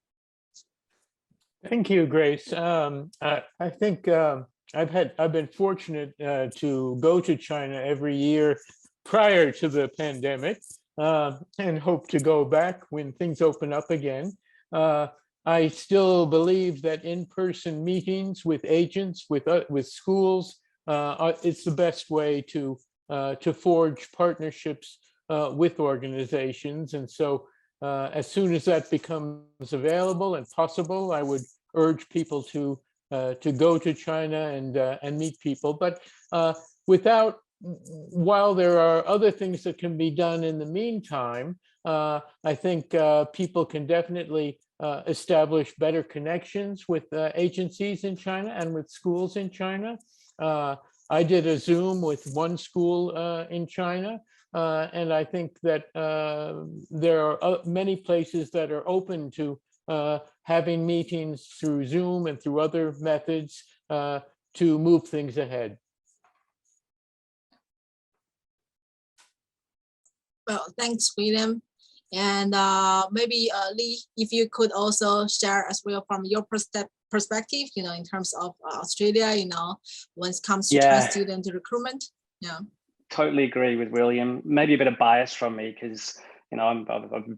Thank you, Grace. I think I've been fortunate to go to China every year prior to the pandemic, and hope to go back when things open up again. I still believe that in-person meetings with agents, with schools, it's the best way to forge partnerships with organizations. And so as soon as that becomes available and possible, I would urge people to go to China and meet people. But while there are other things that can be done in the meantime, I think people can definitely establish better connections with agencies in China and with schools in China. I did a Zoom with one school in China, and I think that there are many places that are open to having meetings through Zoom and through other methods to move things ahead. Well, thanks, William. And maybe Lee, if you could also share as well from your perspective, in terms of Australia, when it comes to Chinese student recruitment. Yeah. Totally agree with William. Maybe a bit of bias from me because, I'm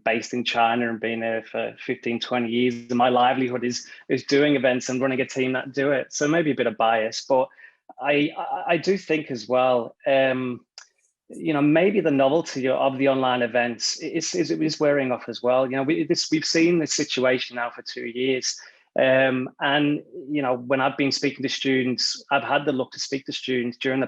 based in China and been there for 15, 20 years. And my livelihood is doing events and running a team that do it. So maybe a bit of bias, but I do think as well, maybe the novelty of the online events is wearing off as well. We've seen this situation now for 2 years. And, when I've been speaking to students, I've had the luck to speak to students during the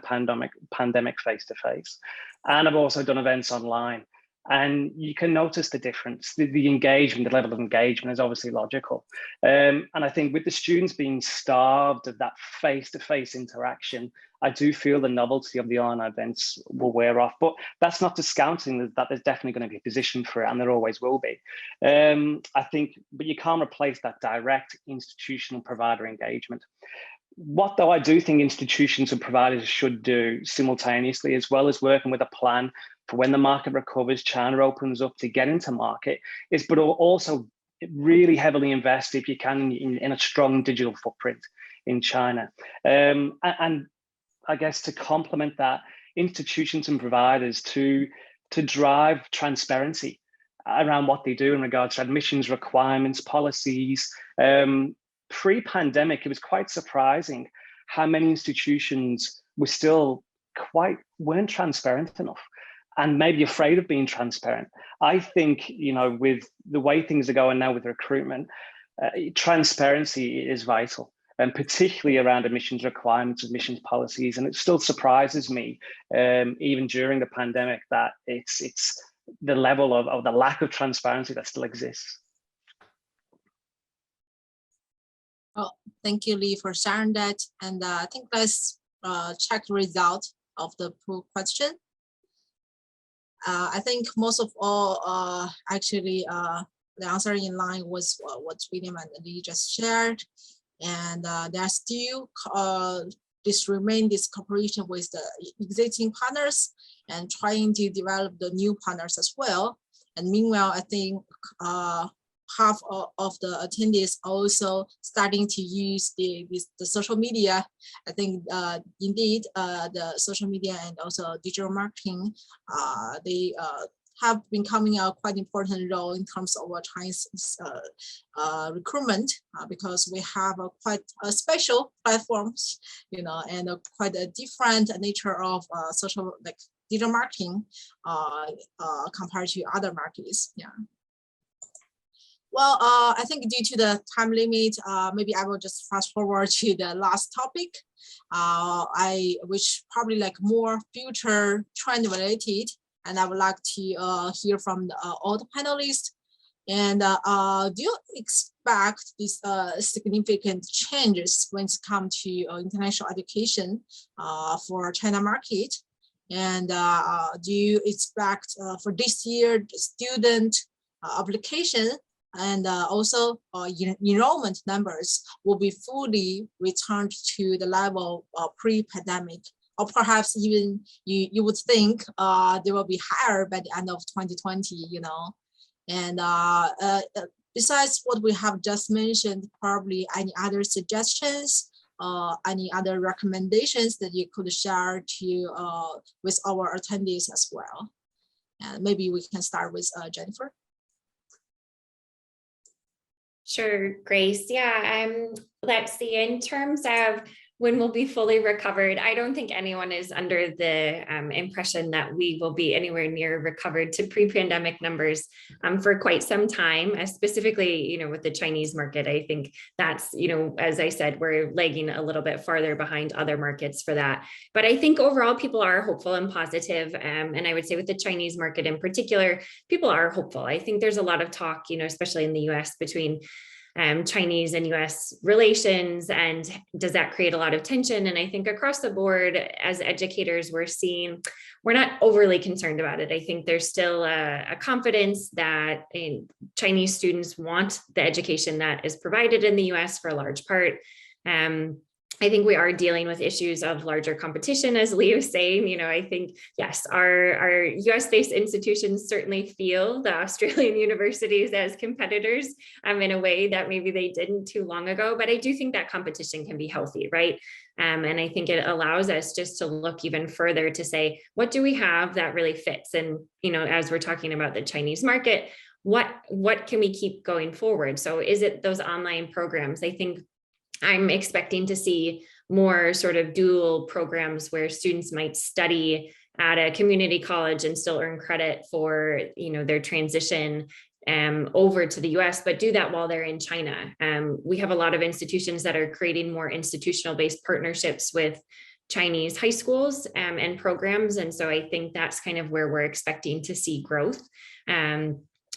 pandemic face-to-face. And I've also done events online. And you can notice the difference. The engagement, the level of engagement is obviously logical. And I think with the students being starved of that face-to-face interaction, I do feel the novelty of the online events will wear off. But that's not discounting that there's definitely going to be a position for it, and there always will be. I think, but you can't replace that direct institutional provider engagement. What though I do think institutions and providers should do simultaneously, as well as working with a plan for when the market recovers, China opens up to get into market, is but also really heavily invest, if you can, in a strong digital footprint in China. And I guess to complement that, institutions and providers to drive transparency around what they do in regards to admissions requirements, policies. Pre-pandemic, it was quite surprising how many institutions were still weren't transparent enough and maybe afraid of being transparent. I think, with the way things are going now with recruitment, transparency is vital, and particularly around admissions requirements, admissions policies. And it still surprises me, even during the pandemic, that it's the level of the lack of transparency that still exists. Thank you, Lee, for sharing that. And I think let's check the result of the poll question. I think most of all, actually, the answer in line was what William and Lee just shared. And there are still this cooperation with the existing partners and trying to develop the new partners as well. And meanwhile, I think half of the attendees also starting to use the social media. I think indeed the social media and also digital marketing, they have been coming out quite important role in terms of our Chinese recruitment, because we have quite a special platforms, you know, and quite a different nature of social, like digital marketing compared to other markets. Yeah. Well, I think due to the time limit, maybe I will just fast forward to the last topic, which probably like more future trend related, and I would like to hear from all the panelists. And do you expect these significant changes when it comes to international education for China market? And do you expect for this year student application and also enrollment numbers will be fully returned to the level pre-pandemic, or perhaps even you would think they will be higher by the end of 2020, you know? And besides what we have just mentioned, probably any other suggestions, any other recommendations that you could share to with our attendees as well? And maybe we can start with Jennifer. Sure, Grace. Yeah, let's see, in terms of when we'll be fully recovered, I don't think anyone is under the impression that we will be anywhere near recovered to pre-pandemic numbers for quite some time, specifically, you know, with the Chinese market. I think that's, you know, as I said, we're lagging a little bit farther behind other markets for that. But I think overall people are hopeful and positive. And I would say with the Chinese market in particular, people are hopeful. I think there's a lot of talk, you know, especially in the US between Chinese and US relations, and does that create a lot of tension? And I think across the board, as educators, we're not overly concerned about it. I think there's still a confidence that Chinese students want the education that is provided in the US for a large part. I think we are dealing with issues of larger competition, as Lee was saying. You know, I think, yes, our US-based institutions certainly feel the Australian universities as competitors in a way that maybe they didn't too long ago. But I do think that competition can be healthy, right? And I think it allows us just to look even further to say, what do we have that really fits? And, you know, as we're talking about the Chinese market, what can we keep going forward? So is it those online programs? I think I'm expecting to see more sort of dual programs where students might study at a community college and still earn credit for, you know, their transition over to the US, but do that while they're in China. We have a lot of institutions that are creating more institutional-based partnerships with Chinese high schools and programs. And so I think that's kind of where we're expecting to see growth.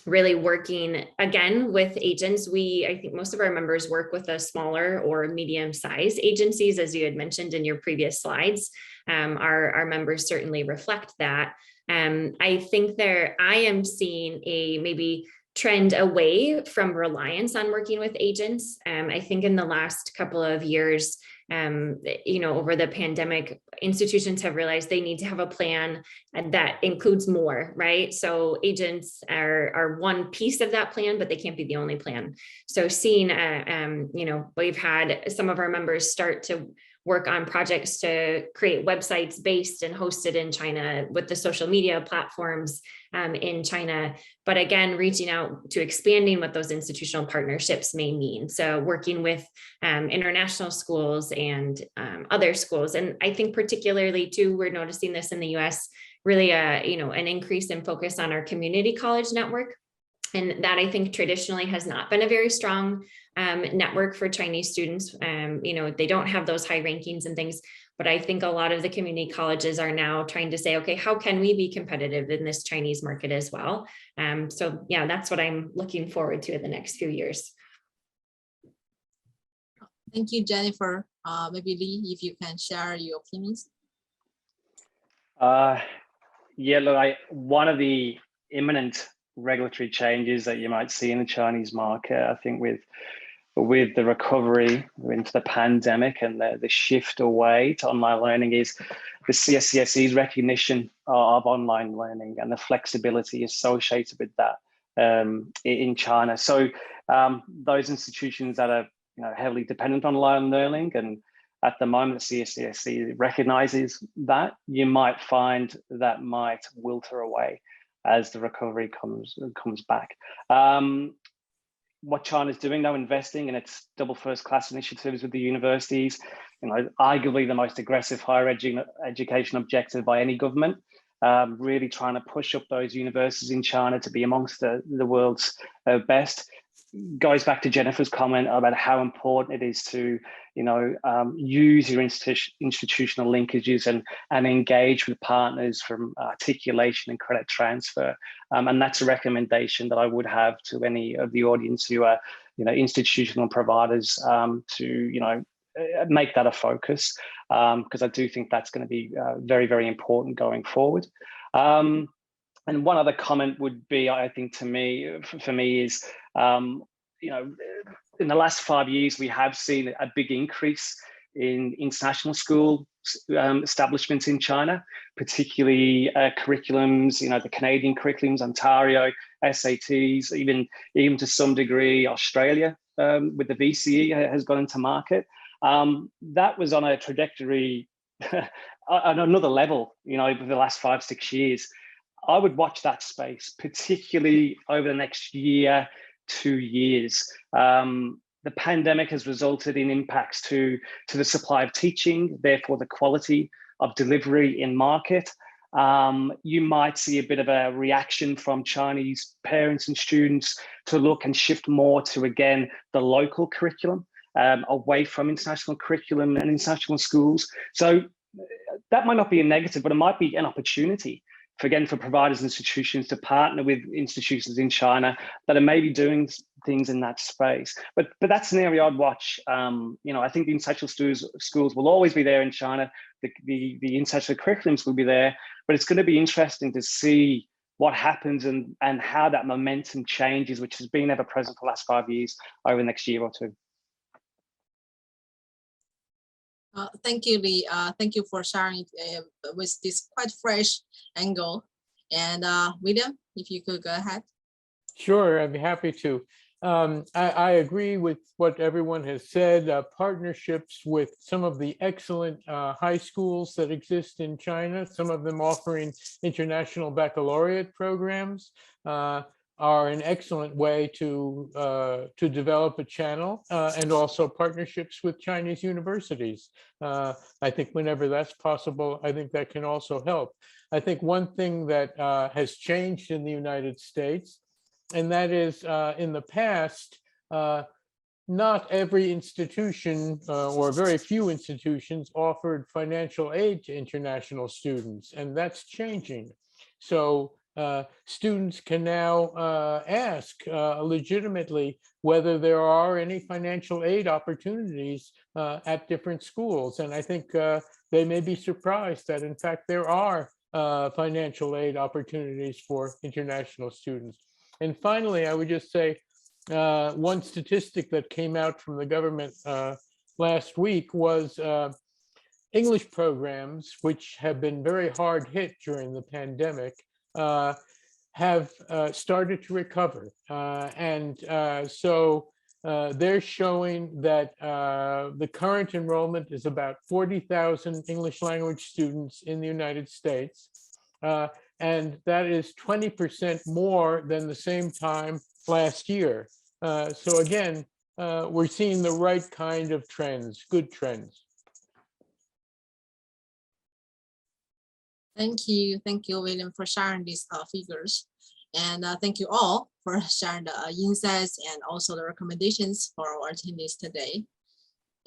Really working again with agents. I think most of our members work with a smaller or medium-sized agencies, as you had mentioned in your previous slides. Our members certainly reflect that. I think I am seeing a maybe trend away from reliance on working with agents. I think in the last couple of years, you know, over the pandemic, institutions have realized they need to have a plan that includes more, right? So agents are one piece of that plan, but they can't be the only plan. So seeing, you know, we've had some of our members start to work on projects to create websites based and hosted in China with the social media platforms in China. But again, reaching out to expanding what those institutional partnerships may mean. So working with international schools and other schools. And I think particularly too, we're noticing this in the US, really you know, an increase in focus on our community college network. And that I think traditionally has not been a very strong network for Chinese students. You know, they don't have those high rankings and things, but I think a lot of the community colleges are now trying to say, okay, how can we be competitive in this Chinese market as well? So yeah, that's what I'm looking forward to in the next few years. Thank you, Jennifer. Maybe Lee, if you can share your opinions. Yeah, look, one of the imminent regulatory changes that you might see in the Chinese market, I think with the recovery into the pandemic and the shift away to online learning, is the CSCSE's recognition of online learning and the flexibility associated with that in China. So those institutions that are heavily dependent on online learning, and at the moment CSCSE recognizes that, you might find that might wilter away as the recovery comes back. What China's doing now, investing in its double first class initiatives with the universities, arguably the most aggressive higher education objective by any government, really trying to push up those universities in China to be amongst the world's best. Goes back to Jennifer's comment about how important it is to use your institutional linkages and engage with partners from articulation and credit transfer, and that's a recommendation that I would have to any of the audience who are institutional providers, to make that a focus, because I do think that's going to be very, very important going forward. And one other comment would be, I think, for me is, in the last 5 years, we have seen a big increase in international school establishments in China, particularly curriculums, the Canadian curriculums, Ontario, SATs, even to some degree, Australia with the VCE has gone into market. That was on a trajectory on another level, over the last 5-6 years. I would watch that space, particularly over the next year, 2 years. The pandemic has resulted in impacts to the supply of teaching, therefore the quality of delivery in market. You might see a bit of a reaction from Chinese parents and students to look and shift more to, again, the local curriculum, away from international curriculum and international schools. So that might not be a negative, but it might be an opportunity for providers and institutions to partner with institutions in China that are maybe doing things in that space. But that's an area I'd watch. I think the international schools will always be there in China. The international curriculums will be there, but it's going to be interesting to see what happens and how that momentum changes, which has been ever present for the last 5 years, over the next year or two. Thank you, Lee. Thank you for sharing with this quite fresh angle. And William, if you could go ahead. Sure, I'd be happy to. I agree with what everyone has said. Partnerships with some of the excellent high schools that exist in China, some of them offering international baccalaureate programs, are an excellent way to develop a channel, and also partnerships with Chinese universities. I think whenever that's possible, I think that can also help. I think one thing that has changed in the United States, and that is in the past, not every institution or very few institutions offered financial aid to international students, and that's changing. So students can now ask legitimately whether there are any financial aid opportunities at different schools. And I think they may be surprised that, in fact, there are financial aid opportunities for international students. And finally, I would just say one statistic that came out from the government last week was English programs, which have been very hard hit during the pandemic, have started to recover. So they're showing that the current enrollment is about 40,000 English language students in the United States. And that is 20% more than the same time last year. So again, we're seeing the right kind of trends, good trends. Thank you, William, for sharing these figures. And thank you all for sharing the insights and also the recommendations for our attendees today.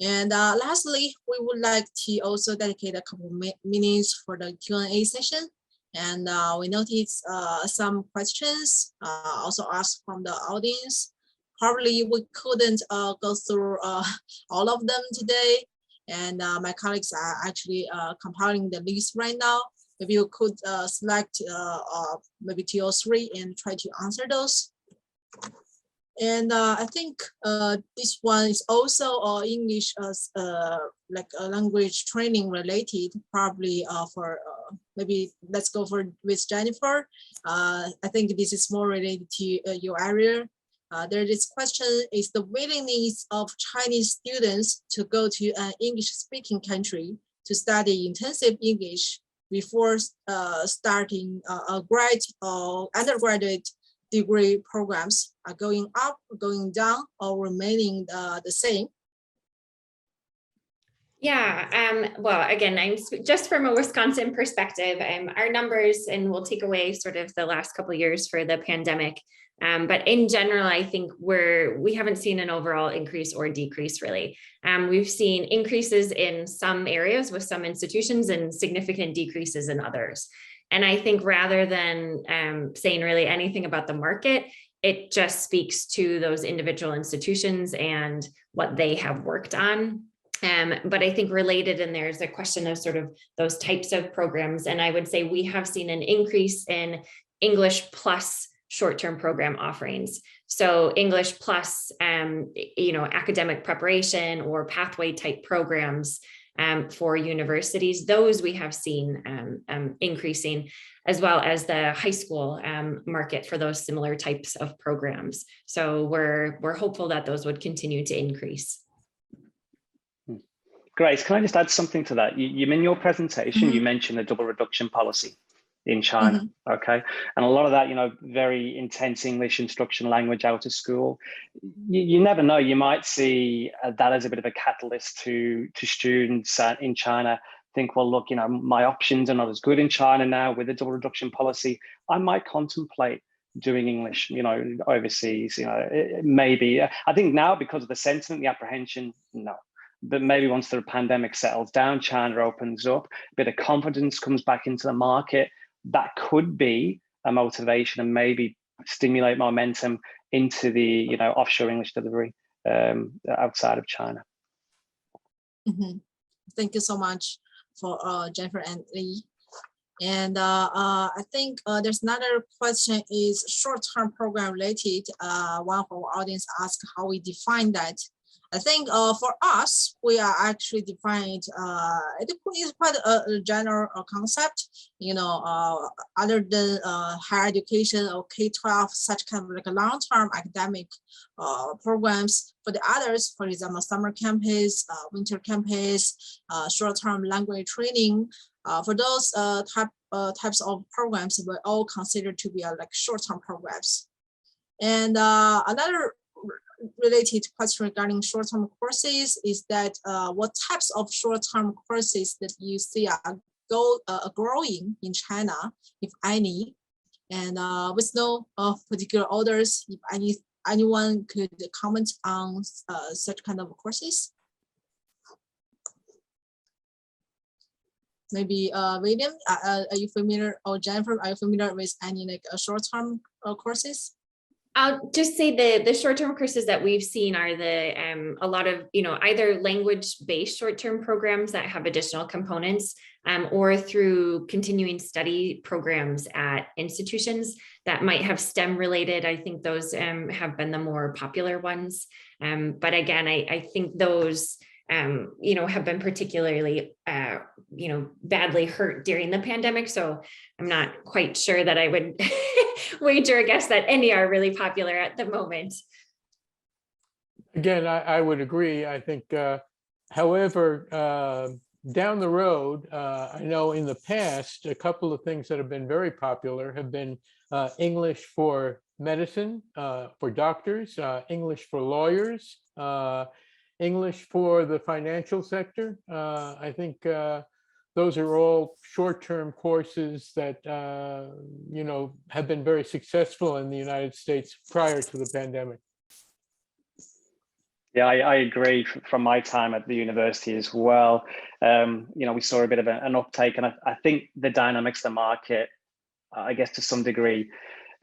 And lastly, we would like to also dedicate a couple minutes for the Q&A session. And we noticed some questions also asked from the audience. Probably we couldn't go through all of them today. And my colleagues are actually compiling the list right now. Maybe you could select maybe 2 or 3 and try to answer those. And I think this one is also English like language training related, probably for maybe let's go for with Jennifer. I think this is more related to your area. There is question, is the willingness of Chinese students to go to an English speaking country to study intensive English before starting a grad or undergraduate degree programs are going up, going down, or remaining the same? Yeah, well, again, I'm just from a Wisconsin perspective, our numbers, and we'll take away sort of the last couple of years for the pandemic. But in general, I think we haven't seen an overall increase or decrease really. We've seen increases in some areas with some institutions and significant decreases in others. And I think rather than saying really anything about the market, it just speaks to those individual institutions and what they have worked on. But I think related, and there's a question of sort of those types of programs. And I would say we have seen an increase in English plus short-term program offerings. So English plus, academic preparation or pathway type programs for universities, those we have seen increasing, as well as the high school market for those similar types of programs. So we're hopeful that those would continue to increase. Grace, can I just add something to that? You in your presentation, you mentioned the double reduction policy in China, okay? And a lot of that, very intense English instruction language out of school. You never know, you might see that as a bit of a catalyst to students in China think, well, look, my options are not as good in China now with the double reduction policy. I might contemplate doing English, overseas, maybe. I think now because of the sentiment, the apprehension, no. But maybe once the pandemic settles down, China opens up, a bit of confidence comes back into the market, that could be a motivation and maybe stimulate momentum into the offshore English delivery outside of China. Thank you so much for Jennifer and Lee. And I think there's another question is short-term program related. One of our audience asked how we define that. I think for us, we are actually defined, it is quite a general concept, other than higher education or K-12, such kind of like a long-term academic programs. For the others, for example, summer campus, winter campus, short-term language training, for those types of programs, we're all considered to be like short-term programs. And another related question regarding short-term courses is that what types of short-term courses that you see are growing in China, if any, and with no particular orders, if anyone could comment on such kind of courses? Maybe William, are you familiar, or Jennifer, are you familiar with any like short-term courses? I'll just say the short-term courses that we've seen are a lot of, either language-based short-term programs that have additional components or through continuing study programs at institutions that might have STEM related. I think those have been the more popular ones. But again, I think those have been particularly, badly hurt during the pandemic. So I'm not quite sure that I would wager a guess that any are really popular at the moment. Again, I would agree. I think, however, down the road, I know in the past, a couple of things that have been very popular have been English for medicine, for doctors, English for lawyers, English for the financial sector. I think those are all short-term courses that, have been very successful in the United States prior to the pandemic. Yeah, I agree from my time at the university as well. We saw a bit of an uptake, and I think the dynamics of the market, I guess to some degree,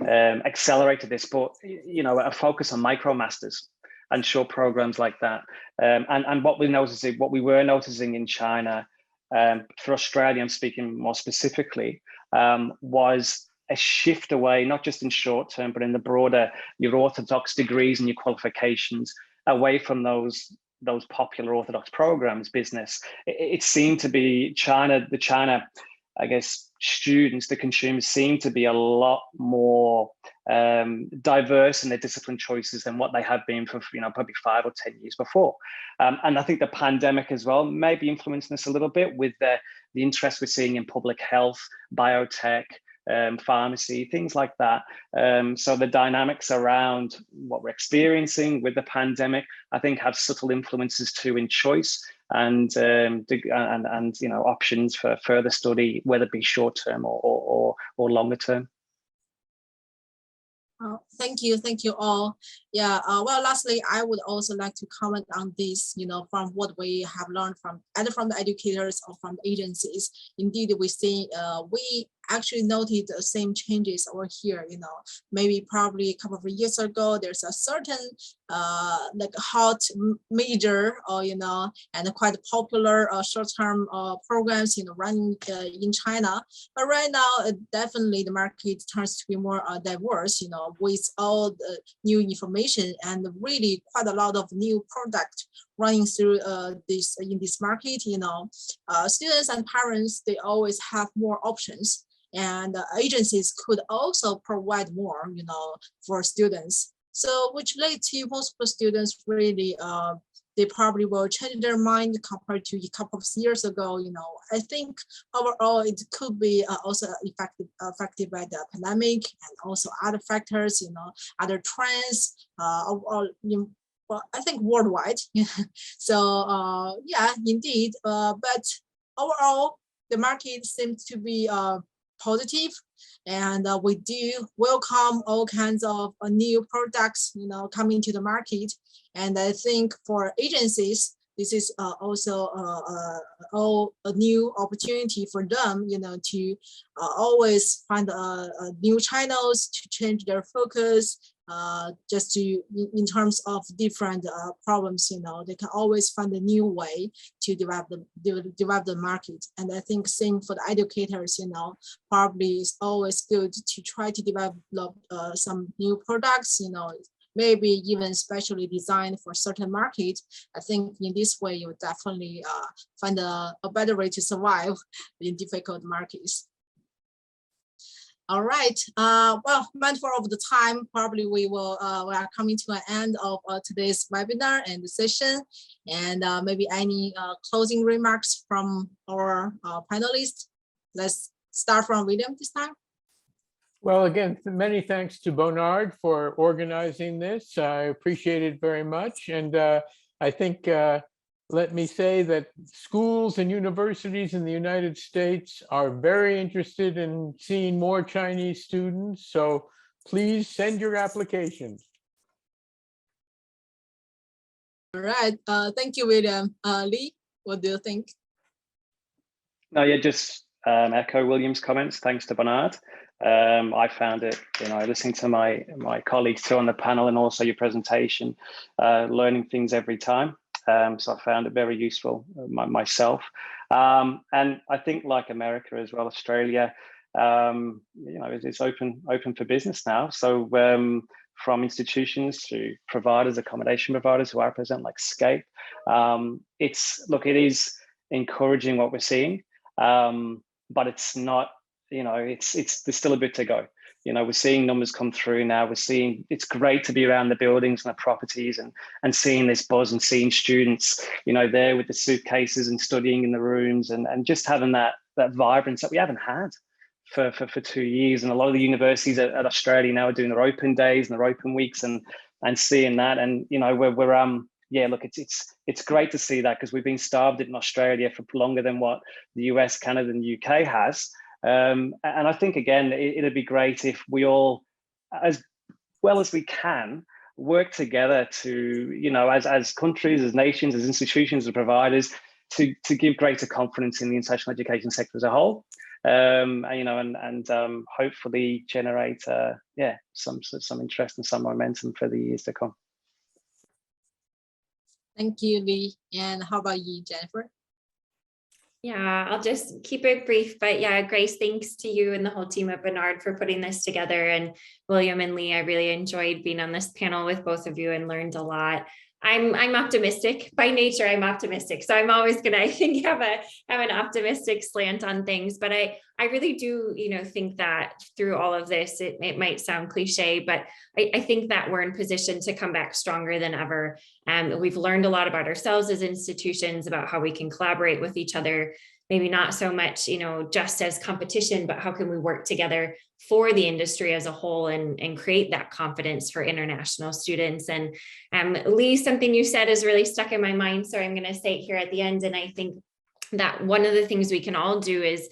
accelerated this, but a focus on micromasters and short programs like that. And what we were noticing in China, for Australia, I'm speaking more specifically, was a shift away, not just in short term, but in the broader, your orthodox degrees and your qualifications, away from those popular orthodox programs, business. It seemed to be the China, I guess, students, the consumers seem to be a lot more diverse in their discipline choices than what they have been for probably 5 or 10 years before. And I think the pandemic as well maybe influencing this a little bit with the interest we're seeing in public health, biotech, pharmacy, things like that. So the dynamics around what we're experiencing with the pandemic, I think, have subtle influences too in choice and options for further study, whether it be short term or longer term. Thank you all. Yeah. Well, lastly, I would also like to comment on this. From what we have learned either from the educators or from the agencies. Indeed, we actually noted the same changes over here. Maybe probably a couple of years ago, there's a certain like hot major, and quite popular short-term programs, running in China. But right now, definitely the market turns to be more diverse, with all the new information and really quite a lot of new product running through in this market. Students and parents, they always have more options. And agencies could also provide more, for students. So which led to most of the students really, they probably will change their mind compared to a couple of years ago. I think overall it could be also affected by the pandemic and also other factors, other trends, well, I think worldwide. So yeah, indeed. But overall, the market seems to be positive, and we do welcome all kinds of new products, coming to the market. And I think for agencies, this is also a new opportunity for them, to always find new channels to change their focus. Just in terms of different problems, they can always find a new way to develop the market. And I think same for the educators, probably it's always good to try to develop some new products, maybe even specially designed for certain markets. I think in this way, you would definitely find a better way to survive in difficult markets. All right. Well, mindful of the time, probably we are coming to an end of today's webinar and the session. And maybe any closing remarks from our panelists. Let's start from William this time. Well, again, many thanks to BONARD for organizing this. I appreciate it very much. And I think, let me say that schools and universities in the United States are very interested in seeing more Chinese students. So please send your applications. All right. Thank you, William. Lee, what do you think? No, yeah, just echo William's comments. Thanks to BONARD. I found it, listening to my colleagues too on the panel and also your presentation, learning things every time. So I found it very useful myself. And I think like America as well, Australia, it's open for business now. So from institutions to providers, accommodation providers who are present like Scape, it is encouraging what we're seeing, but it's not, there's still a bit to go. We're seeing numbers come through now. We're seeing it's great to be around the buildings and the properties and seeing this buzz and seeing students, there with the suitcases and studying in the rooms and just having that vibrance that we haven't had for 2 years. And a lot of the universities at Australia now are doing their open days and their open weeks and seeing that. And it's great to see that because we've been starved in Australia for longer than what the US, Canada, and the UK has. And I think, again, it'd be great if we all, as well as we can, work together to, as countries, as nations, as institutions, as providers, to give greater confidence in the international education sector as a whole. you know, and hopefully generate yeah, some interest and some momentum for the years to come. Thank you, Lee. And how about you, Jennifer? Yeah, I'll just keep it brief, but yeah, Grace, thanks to you and the whole team at BONARD for putting this together. And William and Lee, I really enjoyed being on this panel with both of you and learned a lot. I'm optimistic by nature. I'm optimistic, so I'm always gonna, I think, have an optimistic slant on things. But I really do, you know, think that through all of this, it might sound cliche, but I think that we're in position to come back stronger than ever. We've learned a lot about ourselves as institutions, about how we can collaborate with each other. Maybe not so much, you know, just as competition, but how can we work together for the industry as a whole and create that confidence for international students. And Lee, something you said is really stuck in my mind, so I'm going to say it here at the end. And I think that one of the things we can all do is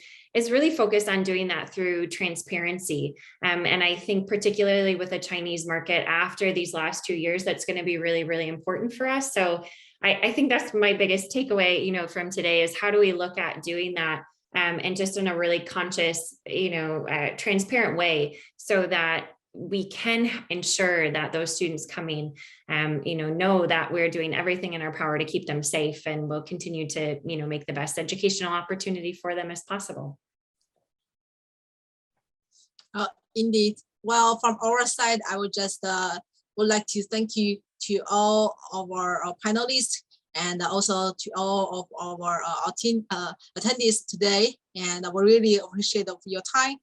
really focus on doing that through transparency. And I think particularly with the Chinese market after these last 2 years, that's going to be really, really important for us. So I think that's my biggest takeaway, you know, from today is how do we look at doing that and just in a really conscious, you know, transparent way so that we can ensure that those students coming, you know that we're doing everything in our power to keep them safe, and we'll continue to, you know, make the best educational opportunity for them as possible. Indeed. Well, from our side, I would just would like to thank you to all of our panelists and also to all of our team attendees today. And we really appreciate your time.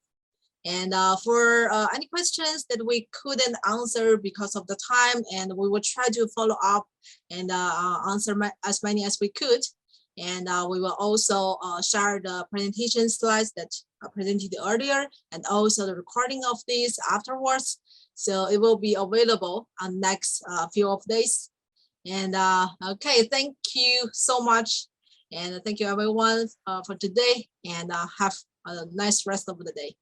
And for any questions that we couldn't answer because of the time, and we will try to follow up and answer as many as we could. And we will also share the presentation slides that I presented earlier, and also the recording of this afterwards. So it will be available on next few of days. And okay, thank you so much. And thank you everyone for today, and have a nice rest of the day.